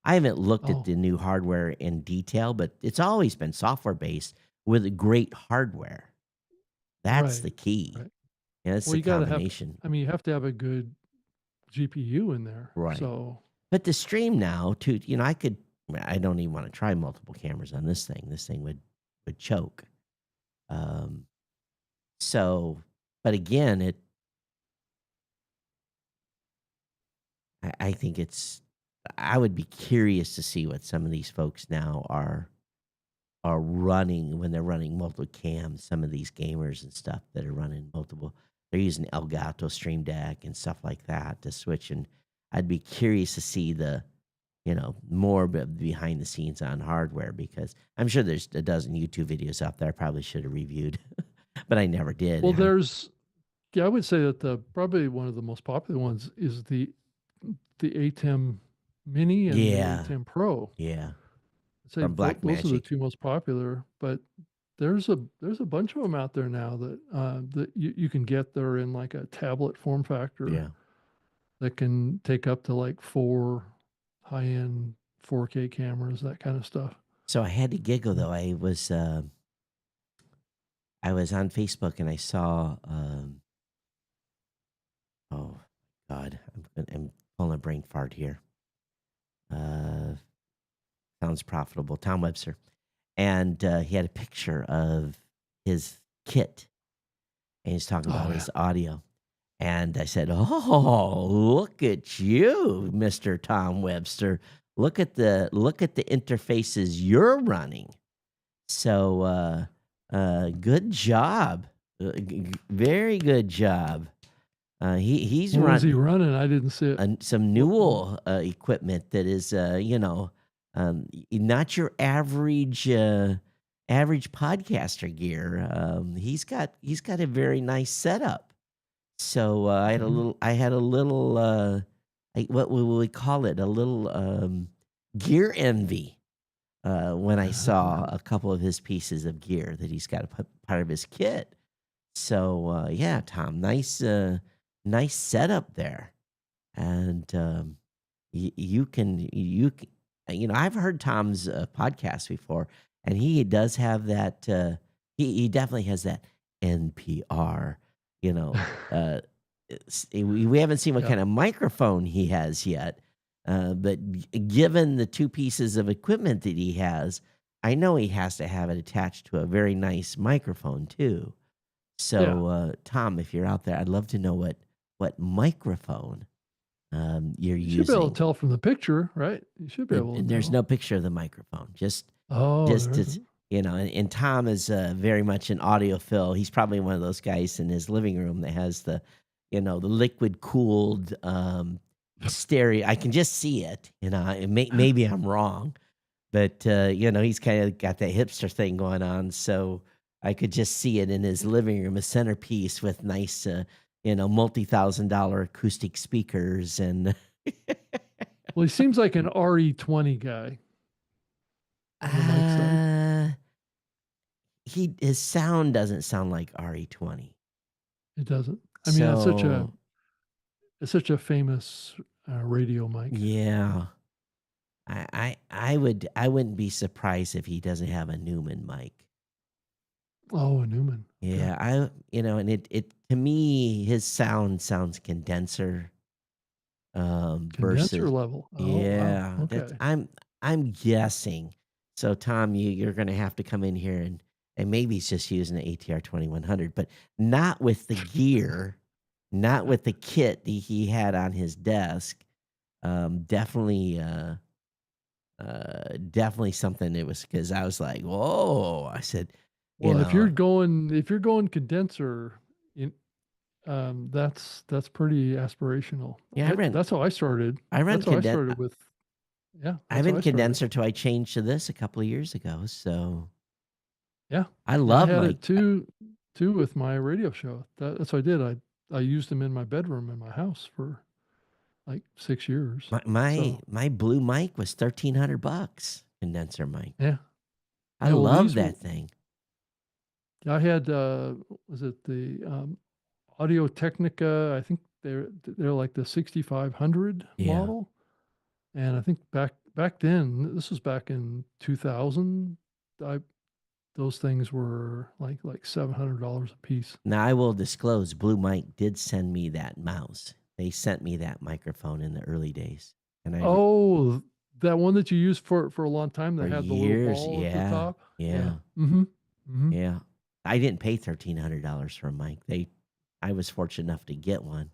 I haven't looked at Oh, the new hardware in detail, but it's always been software based with great hardware. That's right. the key. Right. It's Well, the you gotta have combination. I mean, you have to have a good GPU in there. Right. So But to stream now, I don't even want to try multiple cameras on this thing. This thing would choke. Um, so, but again, I think I would be curious to see what some of these folks now are running when they're running multiple cams. Some of these gamers and stuff that are running multiple, they're using Elgato Stream Deck and stuff like that to switch. And I'd be curious to see more behind the scenes on hardware, because I'm sure there's a dozen YouTube videos out there I probably should have reviewed, but I never did. well, I would say that the probably one of the most popular ones is the ATEM Mini and the Yeah, ATEM Pro. yeah, I'd say from Black those are the Magic. two most popular, but there's a bunch of them out there now that you can get. They're in like a tablet form factor Yeah. that can take up to like 4 high-end 4K cameras, that kind of stuff. So I had to giggle Mm. though. I was on Facebook and I saw oh God, I'm pulling a brain fart here. Uh, sounds profitable. Tom Webster, and he had a picture of his kit, and he's talking about Oh, yeah. his audio. And I said, "Oh, look at you, Mister Tom Webster. Look at the interfaces you're running. So, good job, very good job. He's What was he run running? I didn't see it. some What Newell equipment that is, not your average podcaster gear. He's got a very nice setup. So mhm. I had a little what would we call it? A little gear envy when I saw a couple of his pieces of gear that he's got part of his kit. So yeah, Tom, nice setup there, and I've heard Tom's podcast before, and he does have that. He definitely has that NPR. You know, we haven't seen what Yeah. kind of microphone he has yet, But given the two pieces of equipment that he has, I know he has to have it attached to a very nice microphone too. Yeah. So, Tom, if you're out there, I'd love to know what microphone you're You should be able to using. tell from the picture, right? You should be able to There's tell. no picture of the microphone. Oh, Just there as isn't. and Tom is very much an audiophile. He's probably one of those guys in his living room that has the liquid cooled stereo. I can just see it. Maybe I'm wrong, but he's kind of got that hipster thing going on. So I could just see it in his living room, a centerpiece with nice, multi-$1,000 acoustic speakers and. Well, he seems like an RE20 guy on the mic side. uh, his sound doesn't sound like RE20. It doesn't. I mean, So it's such a famous radio mic. yeah, I wouldn't be surprised if he doesn't have a Newman mic. Oh, a Newman. Okay. Yeah, and it to me his sound sounds condenser Condenser versus level. Oh, yeah, wow. that's Okay. I'm guessing. So Tom, you're gonna have to come in here and maybe he's just using the ATR 2100, but not with the gear, not with the kit that he had on his desk. Definitely definitely something. It was because I was like, whoa. I said, Well, if you're going condenser, in, that's pretty aspirational. yeah, That's how I started. I run That's how I condenser. started with. Yeah, I that's how ran I started. condenser till I changed to this a couple of years ago. So Yeah, I I love had my it too with my radio show. That's what I did. I used them in my bedroom in my house for like 6 years. my blue mic was $1,300 condenser mic. Yeah, I yeah. Well, love that thing. I had was it the Audio Technica? I think they're like the 6500 Yeah. model, and I think back then, this was back in 2000. I Those things were like $700 a piece. Now I will disclose, Blue Mike did send me that mouse. They sent me that microphone in the early days, and Oh, that one that you used for a long time for that had the little years, ball at the yeah, top? Yeah. yeah, Mhm. Mhm. yeah. I didn't pay $1,300 for a mic. I was fortunate enough to get one,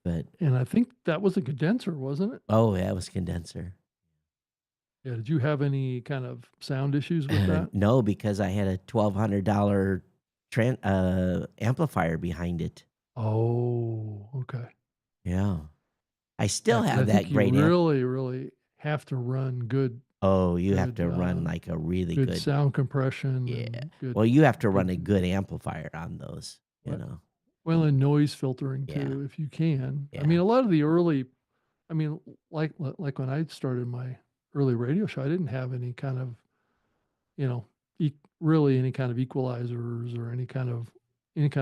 but And I think that was a condenser, wasn't it? oh, yeah, it was condenser. Yeah, did you have any kind of sound issues with that? No, because I had a $1,200 amplifier behind it. Oh, okay. Yeah, I Yeah, still 'cause I have that think you great amp. really, really have to run Oh, you have good, to run like a really good good. sound compression Yeah. and good Well, you have to run a good good amplifier on those, what well, and noise filtering Yeah. too, if you can. I Yeah. mean, a lot of the early I mean, like when I started my early radio show, I didn't have any kind of, you know, really any kind of equalizers or any kind of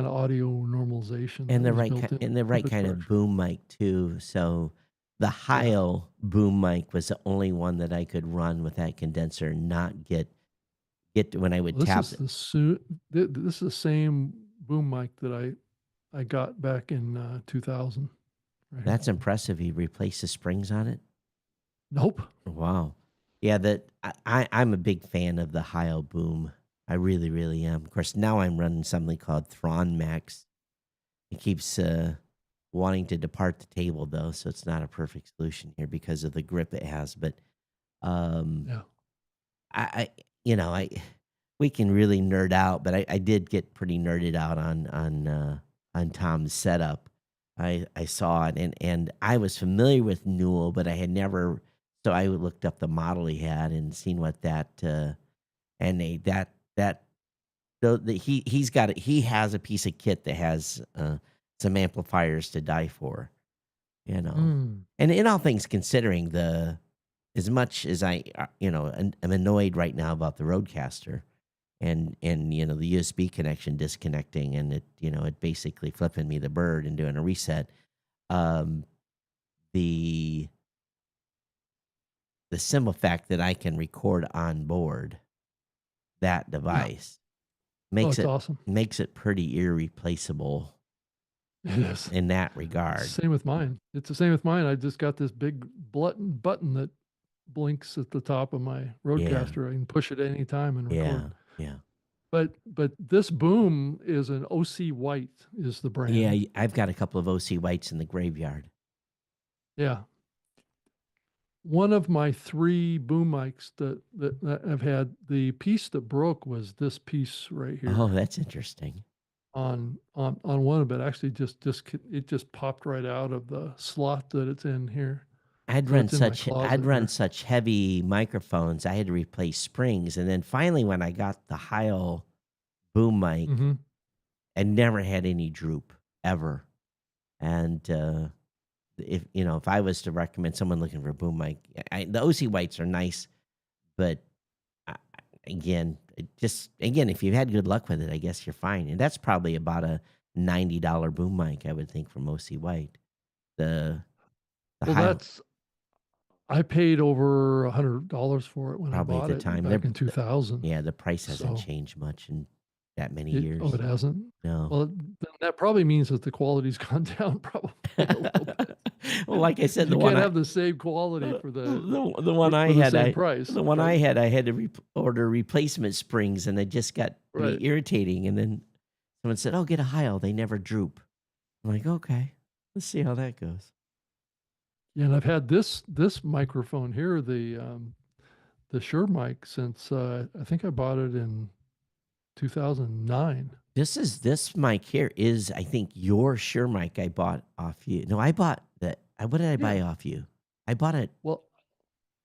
audio normalization that And the was right built and the right kind of infrastructure. boom mic too. So the Yeah. Heil boom mic was the only one that I could run with that condenser and not get to when I would This tap is it. this is the same boom mic that I got back in 2000 right here. That's impressive. You replaced the springs on it? Nope. Wow. Yeah, I'm a big fan of the Heil boom. I really, really am. Of course, now I'm running something called Thrawn Max. It keeps wanting to depart the table though, so it's not a perfect solution here because of the grip it has. But Yeah. I I we can really nerd out, but I did get pretty nerded out on Tom's setup. I saw it and I was familiar with Newell, but I had never. So I looked up the model he had and seen what that and they that he's got it. He has a piece of kit that has some amplifiers to die for, Mm. And in all things considering, as much as I'm annoyed right now about the Roadcaster and the USB connection disconnecting and it basically flipping me the bird and doing a reset. Um, the simple fact that I can record on board that device Oh, makes it's awesome. makes it pretty irreplaceable. It is. in that It's regard. the same with mine. It's the same with mine. I just got this big button that blinks at the top of my Yeah, roadcaster. I can push it any time and record. yeah, yeah. But this boom is an OC White is the Yeah, brand. I've got a couple of OC Whites in the graveyard. Yeah. One of my 3 boom mics that I've had, the piece that broke was this piece right Oh, here that's interesting. on one of it. Actually, it just popped right out of the slot that it's in here. So it's in my I'd closet run here. such heavy microphones, I had to replace springs, and then finally when I got the Heil boom mic, Mm-hmm. I never had any droop ever. And if I was to recommend someone looking for a boom mic, the OC Whites are nice, but I, again, if you've had good luck with it, I guess you're fine. And that's probably about a $90 boom mic, I would think, from OC White. The the Well, Heil, I paid over $100 for it when I probably at bought the it time. back in 2000. Yeah, the price hasn't So changed much in that many it years. hasn't. No. Well, then that probably means that the quality's gone down probably a little bit. Well, like I said, You can't have the same quality for the one I for the had, same price, right? I had to order replacement springs, and it just got pretty Right. irritating. And then someone said, "Oh, get a Heil. They never droop." I'm like, "Okay, let's see how that goes." Yeah, and I've had this microphone here, the Shure mic, since I think I bought it in 2009. This mic here is, I think, your Shure mic I bought off you. No, I bought that. What did I Yeah. buy off you? I bought it. Well,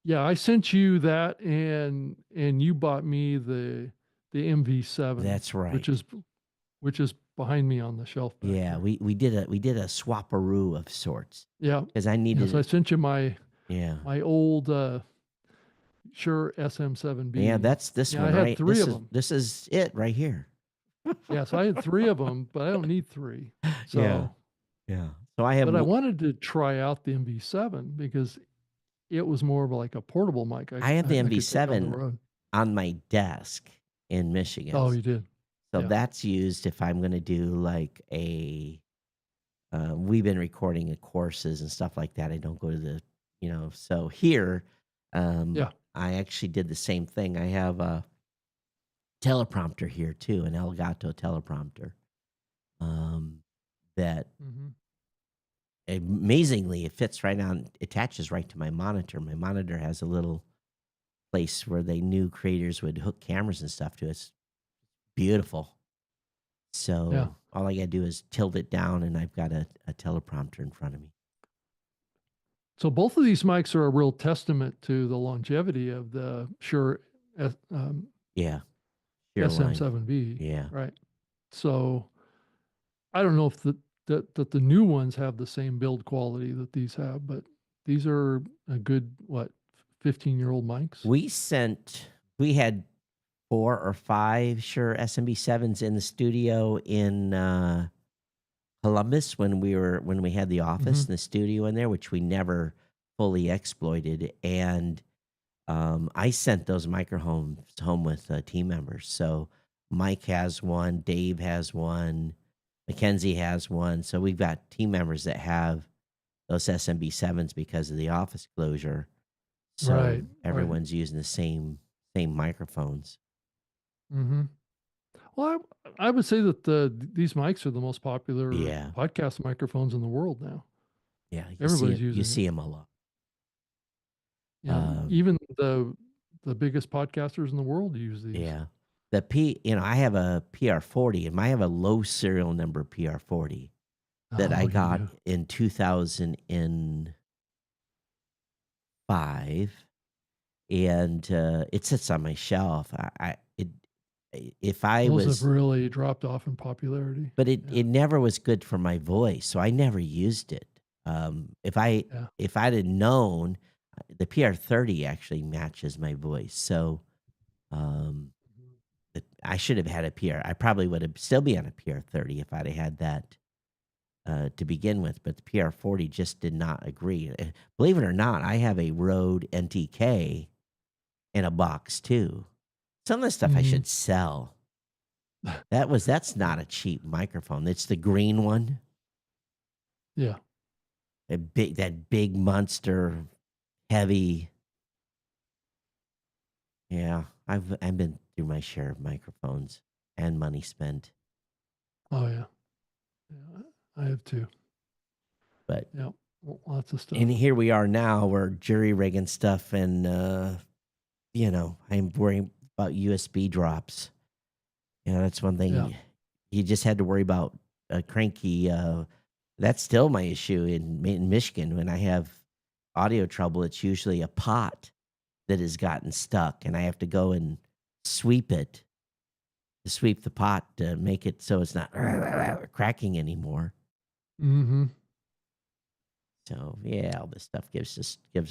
yeah, I sent you that, and you bought me the MV7, That's right. which is behind me on the shelf back Yeah, here. we did a swapperoo of sorts Yeah, because I yeah. So I needed. sent you my Yeah. old Shure Yeah, SM7B. that's this Yeah, I one, had right? 3 of them. This is it right here. Yeah, so I had 3 of them, but I don't need 3. Yeah, So, yeah. So I have but I wanted to try out the MV7 because it was more of like a portable mic I have the I could take on the MV7 road. on my desk in Michigan. Oh, you did? So Yeah. that's used if I'm going to do like we've been recording at courses and stuff like that. I don't go to so here, Yeah. I actually did the same thing. I have a teleprompter here too, an Elgato teleprompter. That Hmm. amazingly it fits right on, attaches right to my monitor. My monitor has a little place where they knew creators would hook cameras and stuff to. It's beautiful. So Yeah. all I gotta do is tilt it down, and I've got a teleprompter in front of me. So both of these mics are a real testament to the longevity of the Shure Yeah, sure line. SM7B, Yeah, right? So I don't know if that the new ones have the same build quality that these have, but these are a good 15-year-old mics. we had 4 or 5 Shure SMB7s in the studio in Columbus when we had the office Mhm. in the studio in there, which we never fully exploited. And I sent those microphones home with team members. So Mike has one, Dave has one, Mackenzie has one. So we've got team members that have those SMB7s because of the office closure. So Right. everyone's using the same microphones. Hmm. Well, I would say that these mics are the most popular Yeah, podcast microphones in the world now. yeah. Everybody's You using see it. them a lot. Yeah, even the biggest podcasters in the world use these. Yeah. I have a PR40, and I have a low serial number PR40 that Oh, I you got do. in 2005, and it sits on my shelf. If I Those have was, really dropped off in popularity. but Yeah. it never was good for my voice, so I never used it. Yeah. If I'd have known, the PR30 actually matches my voice, so um, I should have had a PR. I probably would have still be on a PR30 if I'd have had that to begin with, but the PR40 just did not agree. Believe it or not, I have a Rode NTK in a box too. Some of the stuff I Mhm. should sell. That's not a cheap microphone. It's the green one. Yeah. That big monster, heavy. Yeah, I've been through my share of microphones and money spent, Oh yeah. Yeah. I have too. but Yeah. Lots of and stuff. here we are now. We're jury rigging stuff, and I'm worrying about USB drops. That's one Yeah. thing you just had to worry about. Cranky. That's still my issue in Michigan. When I have audio trouble, it's usually a pot that has gotten stuck, and I have to go and sweep it to sweep the pot to make it so it's not cracking anymore. Mm-hmm. So yeah, all this stuff gives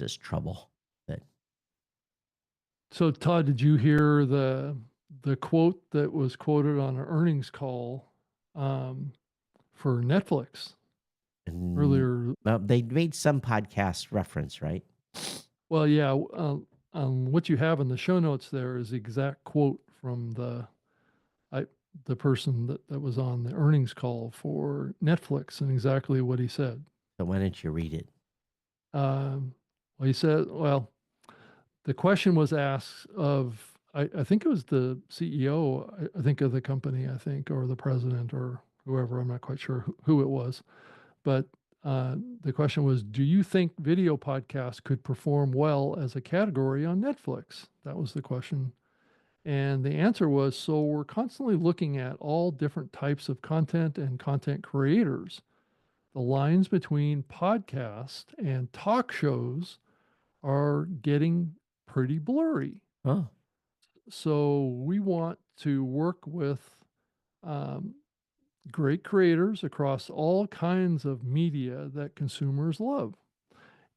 us trouble. But So Todd, did you hear the quote that was quoted on an earnings call um, for Netflix and earlier? well, they made some podcast reference, right? Well, yeah. What you have in the show notes there is the exact quote from I, the person that was on the earnings call for Netflix, and exactly what he said. So why don't you read it? Um, well, he said, well, the question was asked of, I think it was the CEO, I think of the company, I think, or the president or whoever, I'm not quite sure who it was. But the question was, do you think video podcasts could perform well as a category on Netflix? That was the question. And the answer was, so we're constantly looking at all different types of content and content creators. The lines between podcast and talk shows are getting pretty blurry. Oh, So we want to work with um, great creators across all kinds of media that consumers love.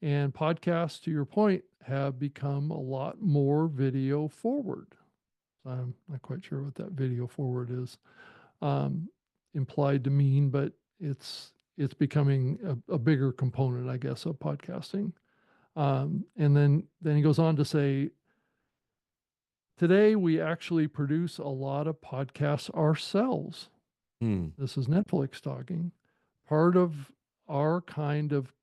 And podcasts, to your point, have become a lot more video forward. I'm not quite sure what that video forward is um, implied to mean, but it's becoming a bigger component, I guess, of podcasting. And then he goes on to say, today we actually produce a lot of podcasts ourselves. hmm. This is Netflix talking. Part of our kind of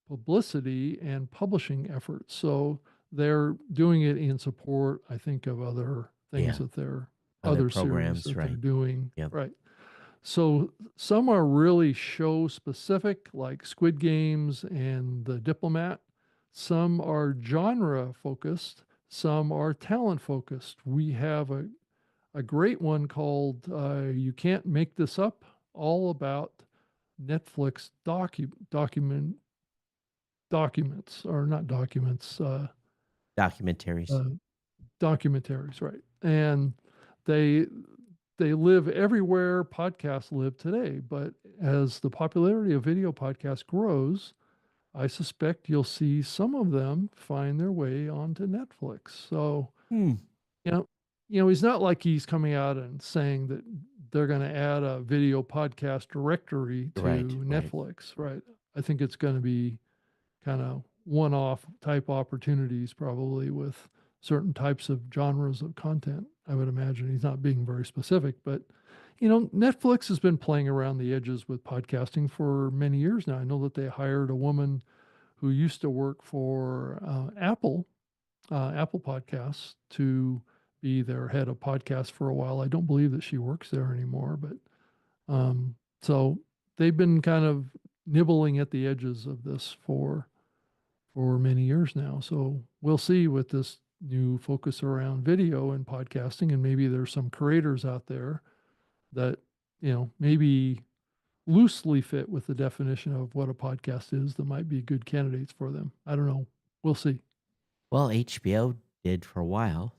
publicity and publishing efforts. So they're doing it in support, I think, of other things Yeah, that they're other other series programs, that they're right? doing. Yep. Right. So some are really show specific, like Squid Games and The Diplomat. Some are genre focused. Some are talent focused. We have a great one called You Can't Make This Up, all about Netflix documents, or not documents, Documentaries. uh, documentaries, right? And they they live everywhere podcasts live today. But as the popularity of video podcasts grows, I suspect you'll see some of them find their way onto Netflix. So Hmm. you know, he's not like he's coming out and saying that they're going to add a video podcast directory Right, to right. Netflix, right? I think it's going to be kind of one-off type opportunities, probably with certain types of genres of content. I would imagine he's not being very specific, but Netflix has been playing around the edges with podcasting for many years now. I know that they hired a woman who used to work for Apple Podcasts, to be their head of podcasts for a while. I don't believe that she works there anymore, but so they've been kind of nibbling at the edges of this for many years now. So we'll see with this new focus around video and podcasting, and maybe there's some creators out there that maybe loosely fit with the definition of what a podcast is that might be good candidates for them. I don't know. We'll see. Well, HBO did for a while.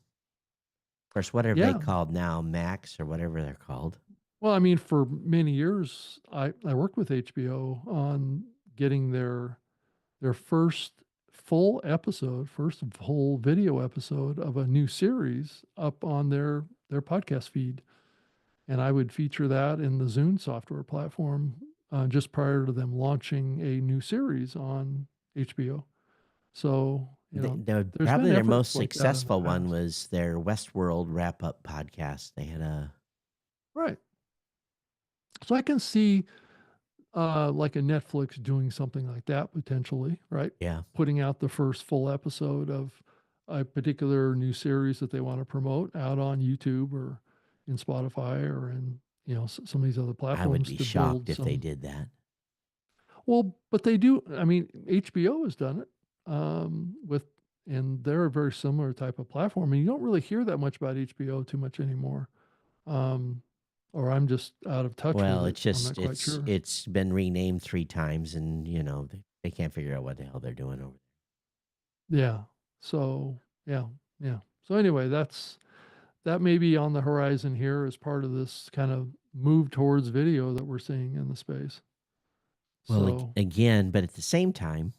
Of course, whatever they Yeah. called now, Max or whatever they're called. Well, I mean, for many years, I worked with HBO on getting their first full video episode of a new series up on their podcast feed, and I would feature that in the Zune software platform just prior to them launching a new series on HBO. So there's been Probably their most efforts like that in the successful one past, was their Westworld wrap up podcast. They had a right? So I can see like a Netflix doing something like that potentially, right? Yeah, Putting out the first full episode of a particular new series that they want to promote out on YouTube or in Spotify or in, some of these other I would platforms be to shocked build if they some. did that. Well, but they do. I mean, HBO has done it with, and they're a very similar type of platform. And you don't really hear that much about HBO too much anymore. Um, or I'm just out of touch with Well, it. it's I'm just not quite sure. it's been renamed 3 times, and they can't figure out what the hell they're doing over Yeah. So yeah, yeah. So anyway, that may be on the horizon here as part of this kind of move towards video that we're seeing in the space. there. Well, So again, but at the same time,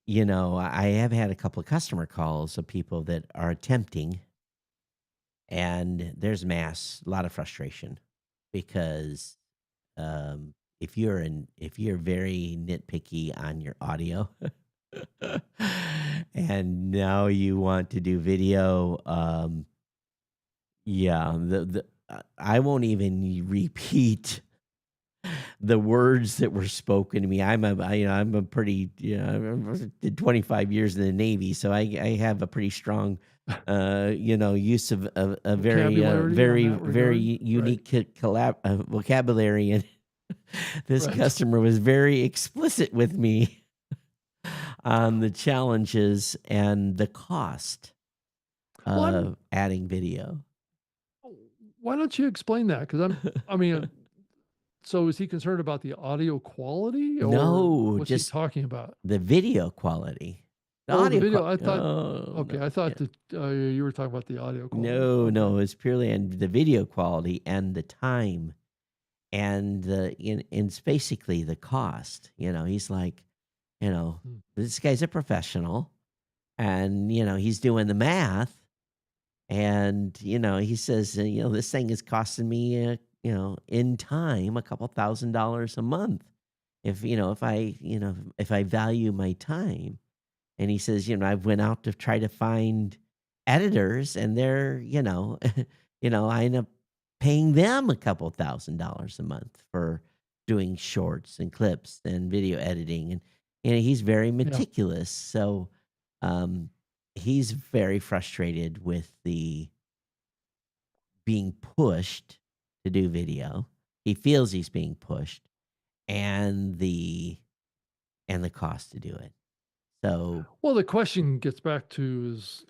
I have had a couple of customer calls of people that are attempting, and there's a lot of frustration because if you're very nitpicky on your audio, and now you want to do video, yeah, I won't even repeat the words that were spoken to me. I'm a pretty, I did 25 years in the Navy, so I have a pretty strong, use of a very, vocabulary on very, that very regard, right? unique vocabulary. And this Right. customer was very explicit with me on the challenges and the cost Well, I'm of adding video. why don't you explain that? Because I mean, so is he concerned about the audio quality or No, what's he just talking about? the video quality. The Oh, the audio video. I thought, oh, no. okay, I Yeah. thought that you were talking about the audio quality. No, Okay. no, it's purely in the video quality and the time and it's basically the cost. He's like, Hmm. this guy's a professional and he's doing the math and he says, this thing is costing me in time a couple $1,000 a month if I value my time. And he says, I've went out to try to find editors and they're, I end up paying them a couple $1,000 a month for doing shorts and clips and video editing. And, he's very Yeah. meticulous. So, he's very frustrated with the being pushed to do video. He feels he's being pushed and the cost to do it. So Well, the question gets back to is,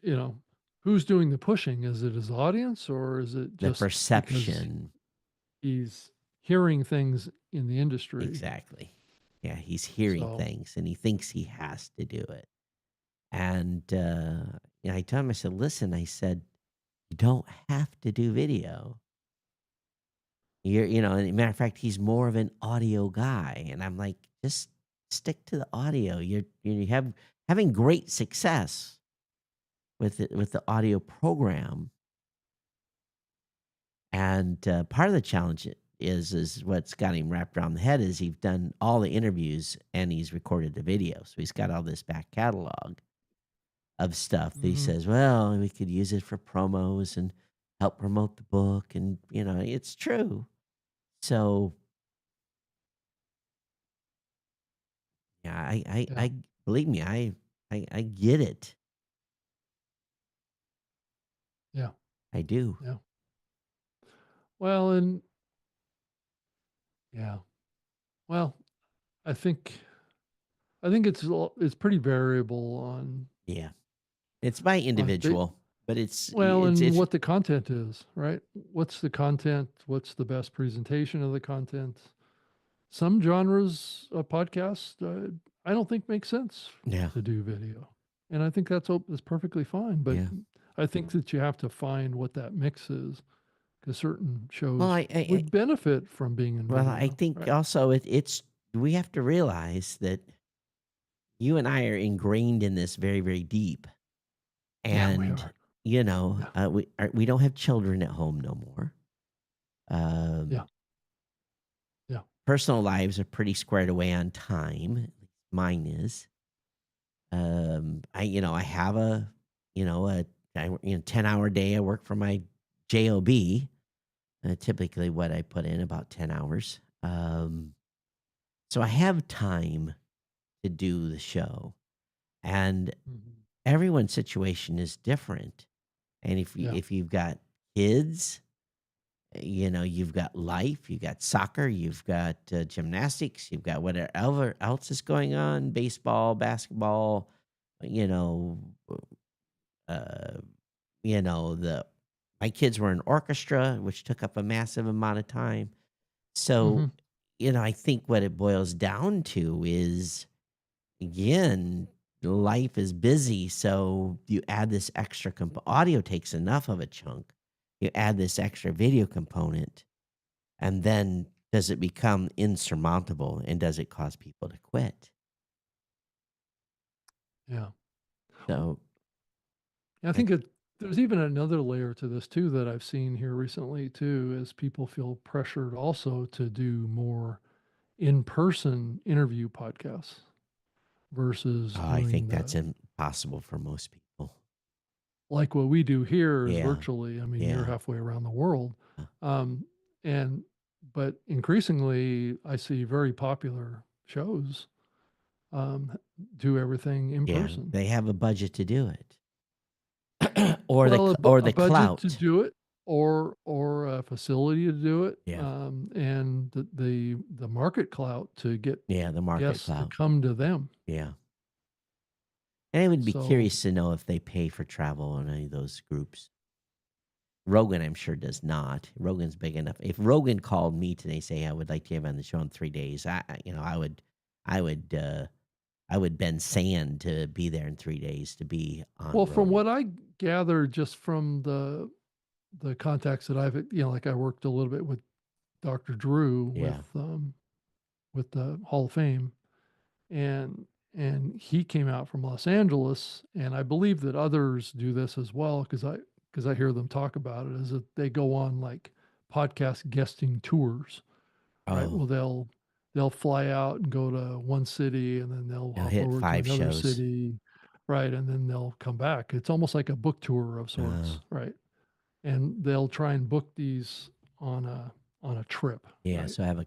who's doing the pushing? Is it his audience or is it the just because perception. he's hearing things in the industry? Exactly. Yeah, he's hearing So, things and he thinks he has to do it. And I told him, I said, listen, I said, you don't have to do video. And matter of fact, he's more of an audio guy. And I'm like, just stick to the audio. Having great success with the audio program. And part of the challenge is what's got him wrapped around the head is he's done all the interviews and he's recorded the video. So he's got all this back catalog of stuff that he mhm, says, well, we could use it for promos and help promote the book. And, it's true. So, yeah, yeah, I believe me, I get it. yeah, I do. yeah. Well, and yeah, well, I think it's pretty variable Yeah. It's by on ba- individual, but well, and what the content is, right? What's the content? What's the best presentation of the content? Some genres of podcasts, I don't think make sense yeah. to do video, and I think that's perfectly fine. But Yeah. I think that you have to find what that mix is because certain Well, shows would benefit from being in I video, think right? also it's we have to realize that you and I are ingrained in this very, very deep. Yeah, we And, are. Yeah, we don't have children at home no more. yeah, Um, yeah. Personal lives are pretty squared away on time. At least mine is. I have a 10-hour day. I work for my job. Typically, what I put in about 10 hours. Um, so I have time to do the show, and Mhm. everyone's situation is different. And Yeah. if you've got kids, you've got life, you've got soccer, you've got gymnastics, you've got whatever else is going on, baseball, basketball, you know, uh, the my kids were in orchestra, which took up a massive amount of time. So, Mhm. I think what it boils down to is, again, life is busy. So you add this extra audio takes enough of a chunk. You add this extra video component, and then does it become insurmountable and does it cause people to quit? Yeah. So, I I, think there's even another layer to this too that I've seen here recently too, is people feel pressured also to do more in-person interview podcasts versus I doing think the that's impossible for most people. like what we do here is Yeah. virtually. I mean, you're Yeah. halfway around the world. uh, Um, and but increasingly I see very popular shows um, do everything in Yeah. person. They have a budget to do it. or Well, or a the budget to clout. do it or a facility to do it, Yeah. and the market clout to get Yeah. The market guests to clout. come to them. Yeah. And I would be So, curious to know if they pay for travel on any of those groups. Rogan, I'm sure, does not. Rogan's big enough. If Rogan called me today, say I would like to have on the show in 3 days, I would, I would bend sand to be there in 3 days to be on well, from Rogan. what I gather just from the contacts that I've, like I worked a little bit with Dr. Drew Yeah. with the Hall of Fame, and he came out from Los Angeles, and I believe that others do this as well because I hear them talk about it, is that they go on like podcast guesting tours, right? Oh, Well, they'll fly out and go to one city, and then they'll they'll hop hit over to 5 another shows. city, right? And then they'll come back. It's almost like a book tour of sorts, Oh, right? And they'll try and book these on a trip, yeah. right? So I have To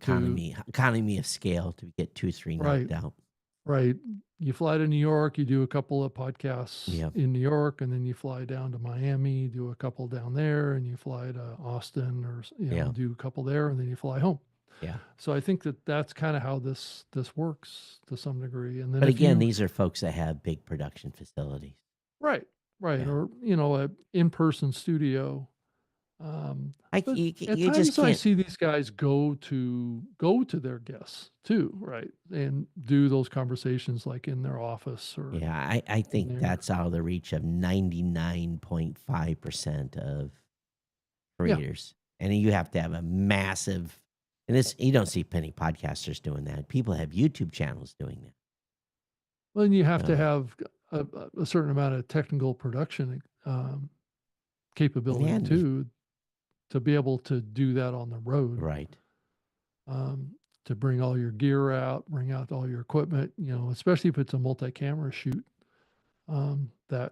economy of scale to get 2, 3 right, knocked out. right. You fly to New York, you do a couple of podcasts Yeah. in New York, and then you fly down to Miami, do a couple down there, and you fly to Austin or Yeah. do a couple there, and then you fly home. Yeah. So I think that that's kind of how this works to some degree. And then But if again, you these are folks that have big production facilities. right, right, Yeah. or a in-person studio. Um, but at You just times I can't. see these guys go to their guests too, right, and do those conversations like in their office or Yeah, I in think their that's out of the reach of 99.5% of yeah. creators. And you have to have a massive, and it's, you don't see many podcasters doing that. People have YouTube channels doing that. Well, and you have to So, have a certain amount of technical production capability and too to be able to do that on the road. right. um, to bring all your gear out, bring out all your equipment, especially if it's a multi-camera shoot. That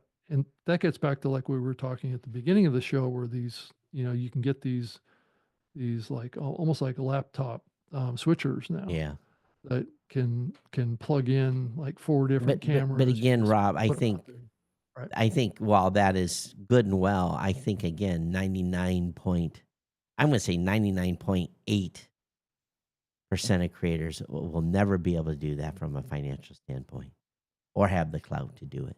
gets back to like we were talking at the beginning of the show, where these, you can get these like almost like laptop switchers now Yeah. that can plug in like four different But cameras. You again, just Rob, put them out there. Right. I think while that is good and well, I think again, I'm going to say 99.8% of creators will never be able to do that from a financial standpoint or have the clout to do it.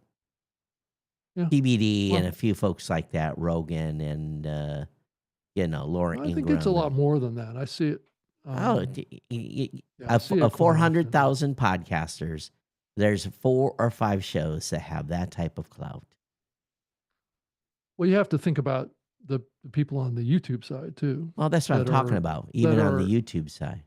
Yeah. TBD and Well, a few folks like that, Rogan and Laura I think it's a Ingraham. lot more than that. I see it. Oh, I see it quite often. 400,000 podcasters. There's 4 or 5 shows that have that type of clout. Well, you have to think about the people on the YouTube side too Well, that's what I'm that talking are about, even that on the are YouTube side.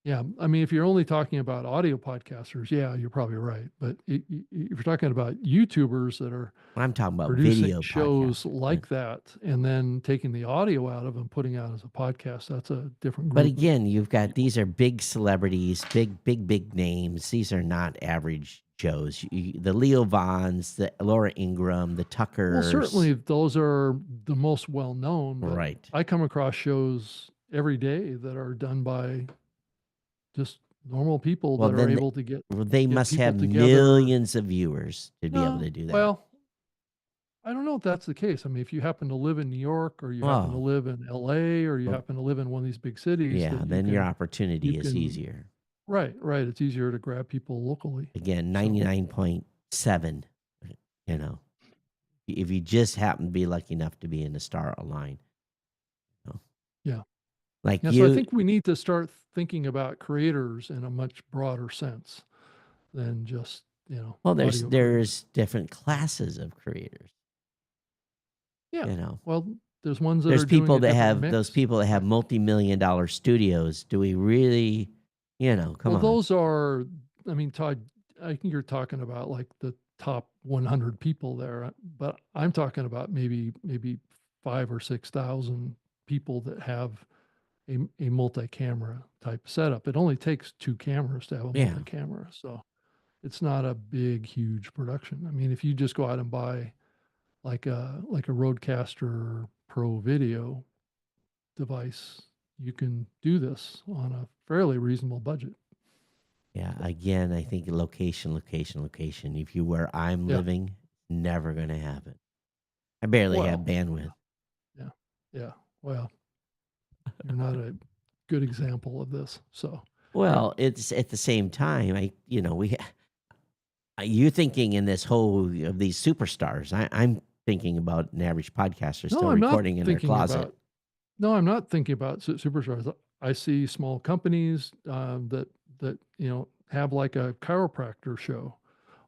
yeah. I mean, if you're only talking about audio podcasters, yeah, you're probably right. But if you're talking about YouTubers that are I'm talking about producing video shows podcasts. like that and then taking the audio out of and putting out as a podcast, that's a different But group of again, you've got people. these are big celebrities, big names. These are not average Joes. The Leo Vaughns, the Laura Ingraham, the Well, Tuckers. certainly those are the most well known, but Right. I come across shows every day that are done by just normal people Well, that are then able to get they must people have together. millions of viewers to be able No, to do that. well, I don't know if that's the case. I mean, if you happen to live in New York or you happen to Oh, live in LA or you well, happen to live in one of these big cities yeah, that then your you opportunity is can easier. right, right. It's easier to grab people locally. Again, So 99.7, you know, if you just happen to be lucky enough to be in the star align. You know. yeah. Like Yeah. So I you, think we need to start thinking about creators in a much broader sense than just, well, audio creators. there's different classes of creators, Yeah. you know. Well, there's ones that There's are doing people a that different have those mix. people that have Right. multi-million dollar studios. Do we really, come Well, on. those are, I mean, Todd, I think you're talking about like the top 100 people there, but I'm talking about maybe 5 or 6 thousand people that have a multi-camera type setup. It only takes 2 cameras to have a Yeah. multi-camera, so it's not a big, huge production. I mean, if you just go out and buy like a Rodecaster Pro Video device, you can do this on a fairly reasonable budget. Yeah. Again, I think location, location, location. If you where I'm Yeah. living, never gonna have it. I barely have Well, bandwidth. yeah. Yeah. Well, you're not a good example of this. So, right. Well, it's at the same time, you're thinking in this whole of these superstars. I'm thinking about an average podcaster No, still I'm not recording in their thinking closet. about no, I'm not thinking about superstars. I see small companies that have like a chiropractor show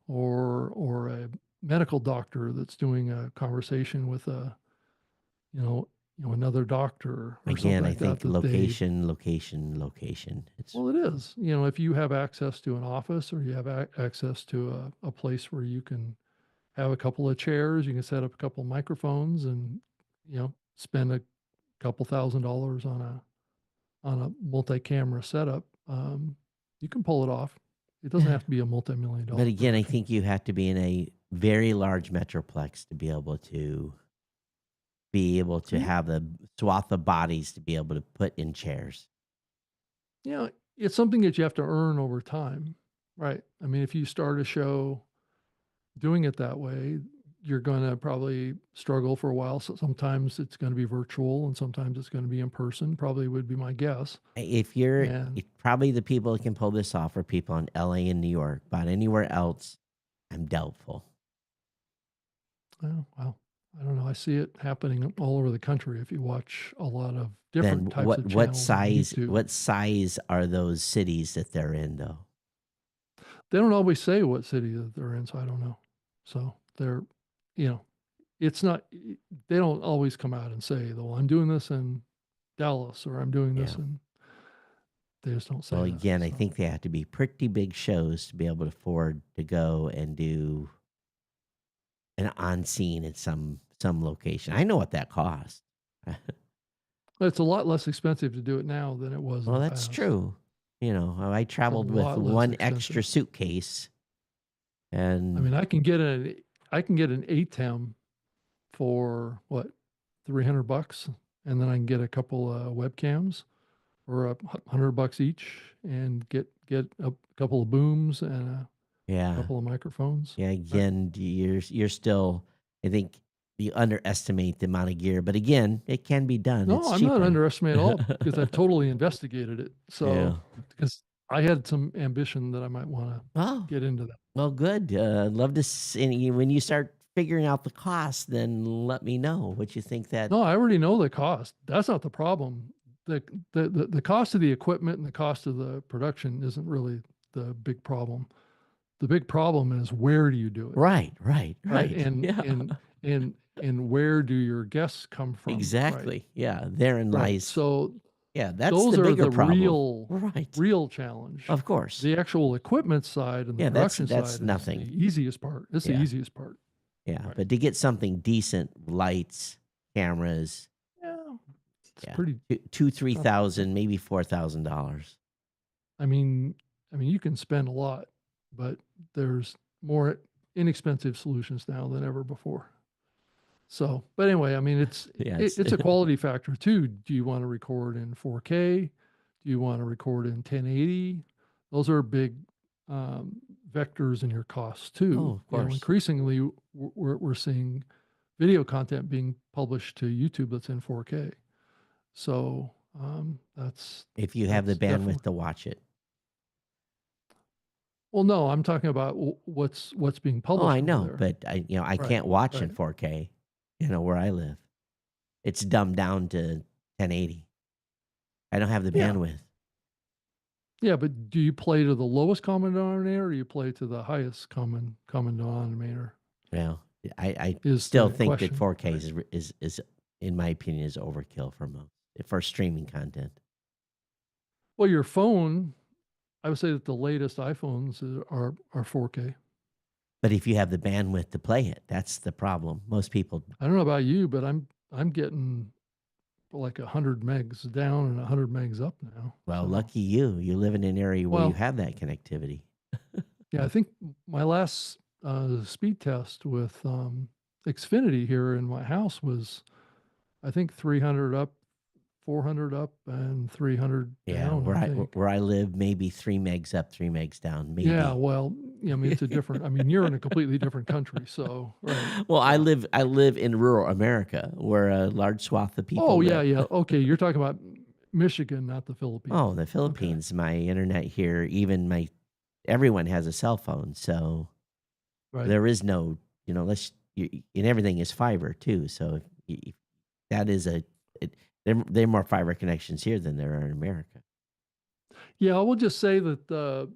or a medical doctor that's doing a conversation with a you know another doctor or something Again, I like that think that they location, location, location. It's well it is if you have access to an office or you have access to a place where you can have a couple of chairs, you can set up a couple of microphones and spend a couple $1,000 on a multi-camera setup. You can pull it off. It doesn't yeah. have to be a multi-million But dollar again, I production. think you have to be in a very large metroplex to be able to Yeah, have the swath of bodies to be able to put in chairs. yeah, it's something that you have to earn over time, right? I mean, if you start a show doing it that way, you're going to probably struggle for a while. So sometimes it's going to be virtual and sometimes it's going to be in person, probably would be my guess. And Probably the people that can pull this off are people in LA and New York, but anywhere else, I'm doubtful. well, I don't know. I see it happening all over the country if you watch a lot of Then different types what of what channels on size YouTube. what size are those cities that they're in though? They don't always say what city that they're in, so I don't know. So they're, you know, it's not, they don't always come out and say, though, I'm doing this in Dallas or I'm doing this Yeah. and they just don't say Well, that. again, I So, think they have to be pretty big shows to be able to afford to go and do an on scene at some location. I know what that costs. it's a lot less expensive to do it now than it was in Well, the that's past. true. I It's a traveled with lot less one extra expensive. suitcase, I and mean, I can get an ATEM for what, $300, and then I can get a couple of webcams for $100 each, and get a couple of booms and a yeah, couple of microphones. yeah. Right. Again, you're still. I think you underestimate the amount of gear, but again, it can be done. No, It's I'm not cheaper. underestimating at all because I've totally investigated it. So Yeah. because I had some ambition that I might want to Oh, get into that. well, good. Love to see when you start figuring out the cost. Then let me know what you think. That No, I already know the cost. That's not the problem. The, the cost of the equipment and the cost of the production isn't really the big problem. The big problem is where do you do it? right, right, Right. right. And Yeah, and where do your guests come from? Right. exactly. Yeah, therein Right. lies. So Yeah, that's those the are bigger the problem. Right. real challenge. Of course. The actual equipment side and the Yeah, production that's side is the nothing. easiest part. It's the Yeah, easiest part. yeah. Right. But to get something decent, lights, cameras, Yeah. It's yeah, pretty two, three not that bad. thousand, maybe $4,000. I mean, you can spend a lot, but there's more inexpensive solutions now than ever before. So, but anyway, I mean, Yeah, it's a quality factor too. Do you want to record in 4K? Do you want to record in 1080? Those are big vectors in your costs oh, too. of You know, course. increasingly we're seeing video content being published to YouTube that's in 4K. So If you have the definitely. bandwidth to watch it. Well, no, I'm talking about what's being Oh, published I over know, there. but I Right, can't watch in right. 4K, where I live. It's dumbed down to 1080. I don't have the Yeah, bandwidth. yeah, but do you play to the lowest common denominator, or you play to the highest common denominator? Well, I Is still the think that question, 4K right? is in my opinion is overkill for streaming content. Well, your phone, I would say that the latest iPhones are 4K. But if you have the bandwidth to play it, that's the problem. Most people, I don't know about you, but I'm getting like 100 megs down and 100 megs up now. well, So, lucky you. You live in an area where you well, have that connectivity. yeah, I think my last speed test with Xfinity here in my house was, I think 300 up, 400 up, and 300 Yeah, down, I think. where I live, maybe 3 megs up, 3 megs down, Yeah, maybe. well, I mean, it's a different, I mean, you're in a completely different country. So, right. Well, Yeah. I live in rural America, where a large swath of people Oh, yeah, live. yeah. Okay. You're talking about Michigan, not the Philippines. Oh, the Okay. Philippines, my internet here, everyone has a cell phone, so Right. there is no, and everything is fiber too. So if that is there are more fiber connections here than there are in America. Yeah, I will just say that the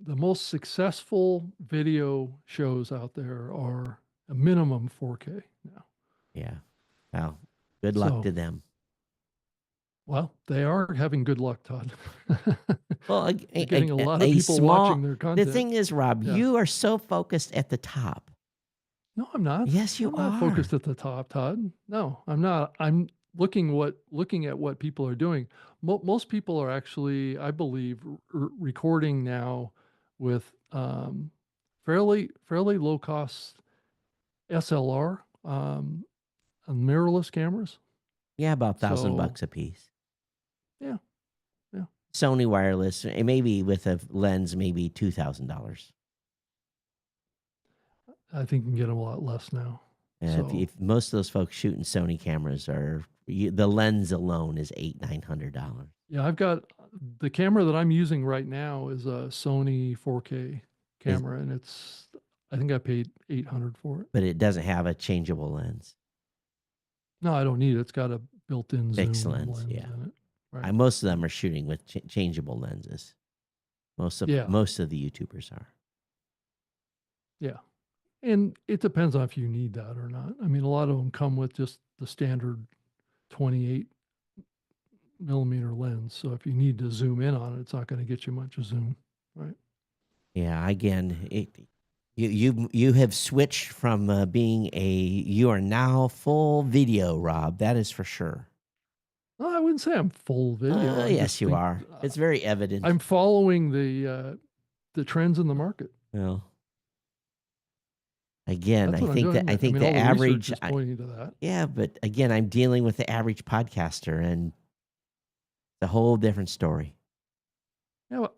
the most successful video shows out there are a minimum 4K now. Yeah. Well, good luck So, to them. well, they are having good luck, Todd. Well, They're getting a lot of people watching their the content. thing is, Rob, Yeah. you are so focused at the top. No, I'm not. Yes, you I'm not are. focused at the top, Todd. No, I'm not. I'm looking at what people are doing. Most people are actually, I believe, recording now with fairly low cost SLR and mirrorless cameras. Yeah, about $1,000 So a piece. yeah, yeah. Sony wireless, and maybe with a lens, maybe $2,000. I think you can get them a lot less now. So If most of those folks shooting Sony cameras the lens alone is $800-900. yeah, I've got the camera that I'm using right now is a Sony 4K Is camera, and I think I paid 800 for it. But it doesn't have a changeable lens, No, I don't need it. It's got a built-in fixed zoom lens. lens Yeah, in it. Right. most of them are shooting with changeable lenses. Yeah. Most of the YouTubers are. Yeah. And it depends on if you need that or not. I mean, a lot of them come with just the standard 28 millimeter lens. So if you need to zoom in on it, it's not going to get you much of zoom. Right. Yeah, again, you have switched from you are now full video, Rob. That is for sure. Well, I wouldn't say I'm full video. I Yes, just you think are. It's very evident. I'm following the trends in the market. Well, again, That's I what I'm think doing. I think mean, the all the research average. is pointing to that. Yeah, but again, I'm dealing with the average podcaster, and it's a whole different story. Yeah, well,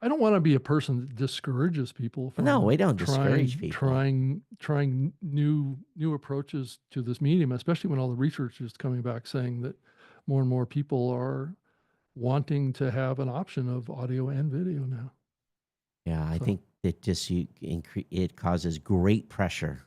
I don't want to be a person that discourages people No, from we don't discourage people. trying new approaches to this medium, especially when all the research is coming back saying that more and more people are wanting to have an option of audio and video now. Yeah, I So, think that it causes great pressure.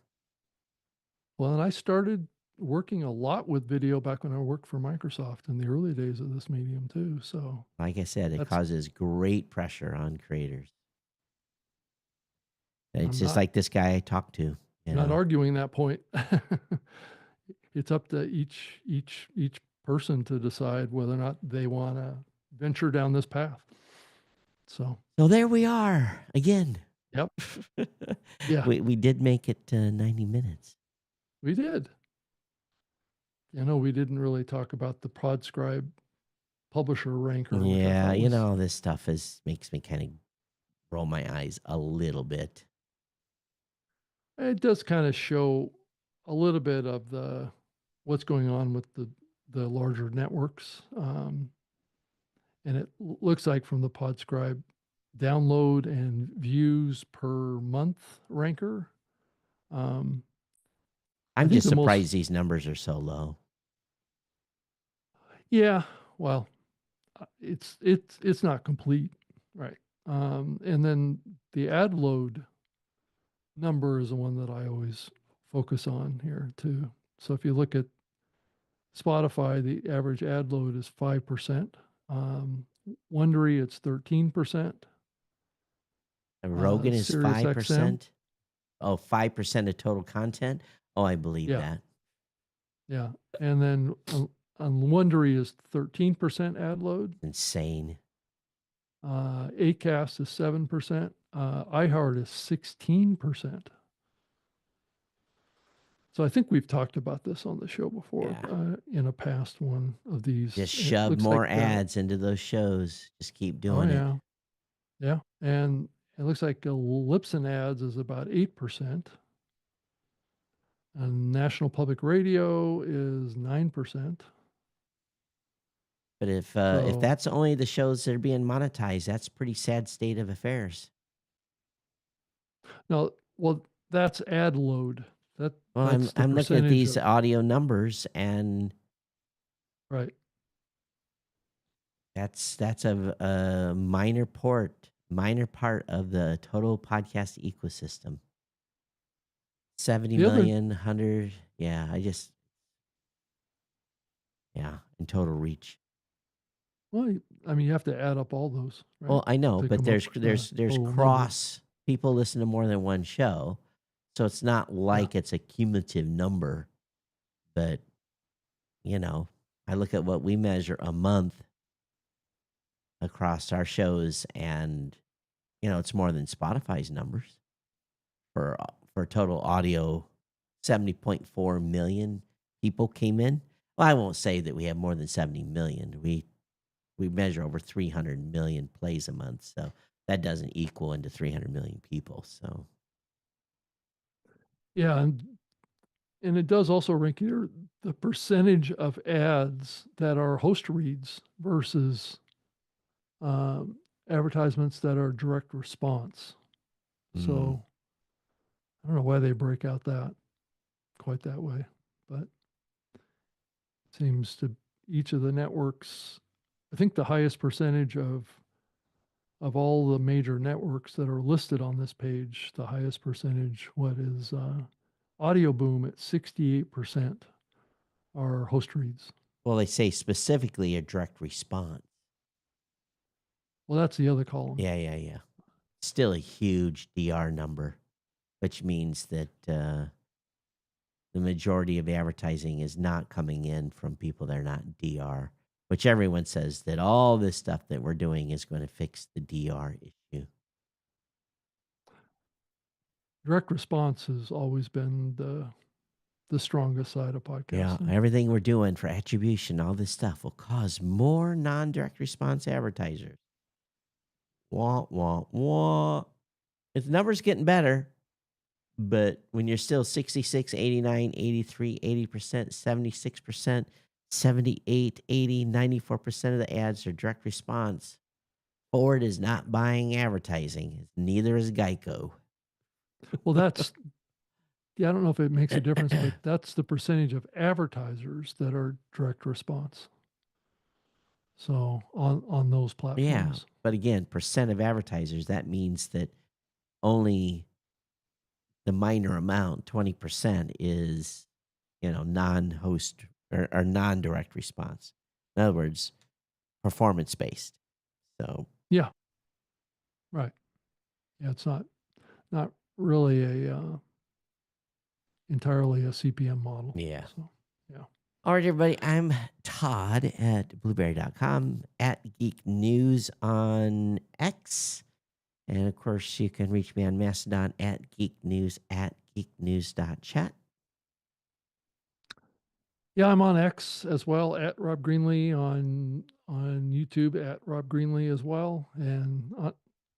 well, and I started working a lot with video back when I worked for Microsoft in the early days of this medium too. So Like I said, it that's causes great pressure on creators. It's I'm just not like this guy I talked to. not arguing that point. It's up to each person to decide whether or not they want to venture down this path. So, So there we are again. yep. Yeah, We did make it 90 minutes. we did. You know, we didn't really talk about the Podscribe publisher ranker, which I Yeah, thought was, this stuff makes me kind of roll my eyes a little bit. it does kind of show a little bit of the what's going on with the larger networks, and it looks like from the Podscribe download and views per month ranker. Um, I I'm think just the most, surprised these numbers are so low. yeah, well, it's not complete, right? And then the ad load number is the one that I always focus on here too. So if you look at Spotify, the average ad load is 5%. Wondery, it's 13%. Rogan is Sirius XM, 5%. Oh, 5% of total content. Oh, I believe yeah, that. yeah. And then on Wondery is 13% ad load. Insane. Acast is 7%. iHeart is 16%. So I think we've talked about this on the show before, Yeah. in a past one of these. Just It shove looks like, more ads into those shows. Just keep oh doing it. yeah, yeah, and it looks like Lipson ads is about 8%, and National Public Radio is 9%. But if So that's only the shows that are being monetized, that's a pretty sad state of affairs. now, well, that's ad load. Well, That's the I'm looking at percentage these of, audio numbers, and right. that's a minor part of the total podcast ecosystem. 70 The other, million, 100, yeah, in total reach. well, I mean, you have to add up all those, right, Well, I know, to but come up there's with the there's total number. cross people listen to more than one show. So it's not Yeah. like it's a cumulative number, but I look at what we measure a month across our shows, and it's more than Spotify's numbers for total audio. 70.4 million people came in. Well, I won't say that we have more than 70 million. We measure over 300 million plays a month, so that doesn't equal into 300 million people. So Yeah, and it does also rank here the percentage of ads that are host reads versus um, advertisements that are direct response. mm, So I don't know why they break out that quite that way, but it seems to each of the networks. I think the highest percentage of all the major networks that are listed on this page, the highest percentage, what is Audio Boom at 68% are host reads. well, they say specifically a direct response. Well, that's the other column. Yeah. Still a huge DR number, which means that the majority of advertising is not coming in from people that are not DR, which everyone says that all this stuff that we're doing is going to fix the DR issue. Direct response has always been the strongest side of Yeah, podcasting. everything we're doing for attribution, all this stuff will cause more non-direct response advertisers. Wah, wah, wah. If the number's getting better, but when you're still 66, 89, 83, 80%, 76%, 78, 80, 94% of the ads are direct response, Ford is not buying advertising. Neither is Geico. Well, that's yeah. I don't know if it makes a difference, but that's the percentage of advertisers that are direct response. So on those Yeah, platforms. but again, percent of advertisers, that means that only the minor amount, 20%, is, non-host or non-direct response. In other words, performance-based. So, Yeah, right. Yeah, it's not really a entirely a CPM model. yeah. So yeah. All right, everybody. I'm Todd at blueberry.com, at Geek News on X. And of course, you can reach me on Mastodon at Geek News at geeknews.chat. Yeah, I'm on X as well at Rob Greenlee, on YouTube at Rob Greenlee as well, and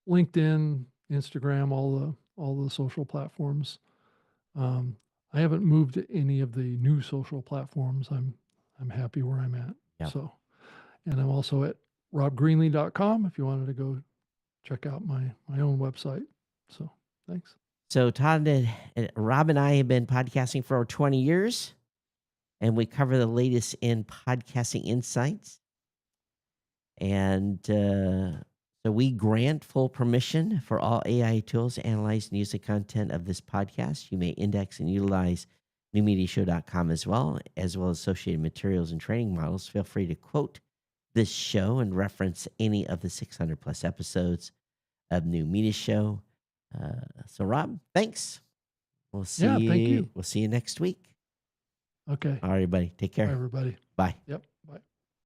LinkedIn, Instagram, all the social platforms. Um, I haven't moved to any of the new social platforms. I'm happy where I'm at. Yeah. So, and I'm also at robgreenlee.com if you wanted to go check out my own website. So, thanks. So Todd and Rob and I have been podcasting for over 20 years, and we cover the latest in podcasting insights. And so we grant full permission for all AI tools to analyze and use the content of this podcast. You may index and utilize newmediashow.com as well as associated materials and training models. Feel free to quote this show and reference any of the 600 plus episodes of New Media Show. So Rob, thanks. We'll see Yeah, thank you. We'll see you next week. Okay. All right, everybody. Take care. Bye, everybody. Bye. Yep.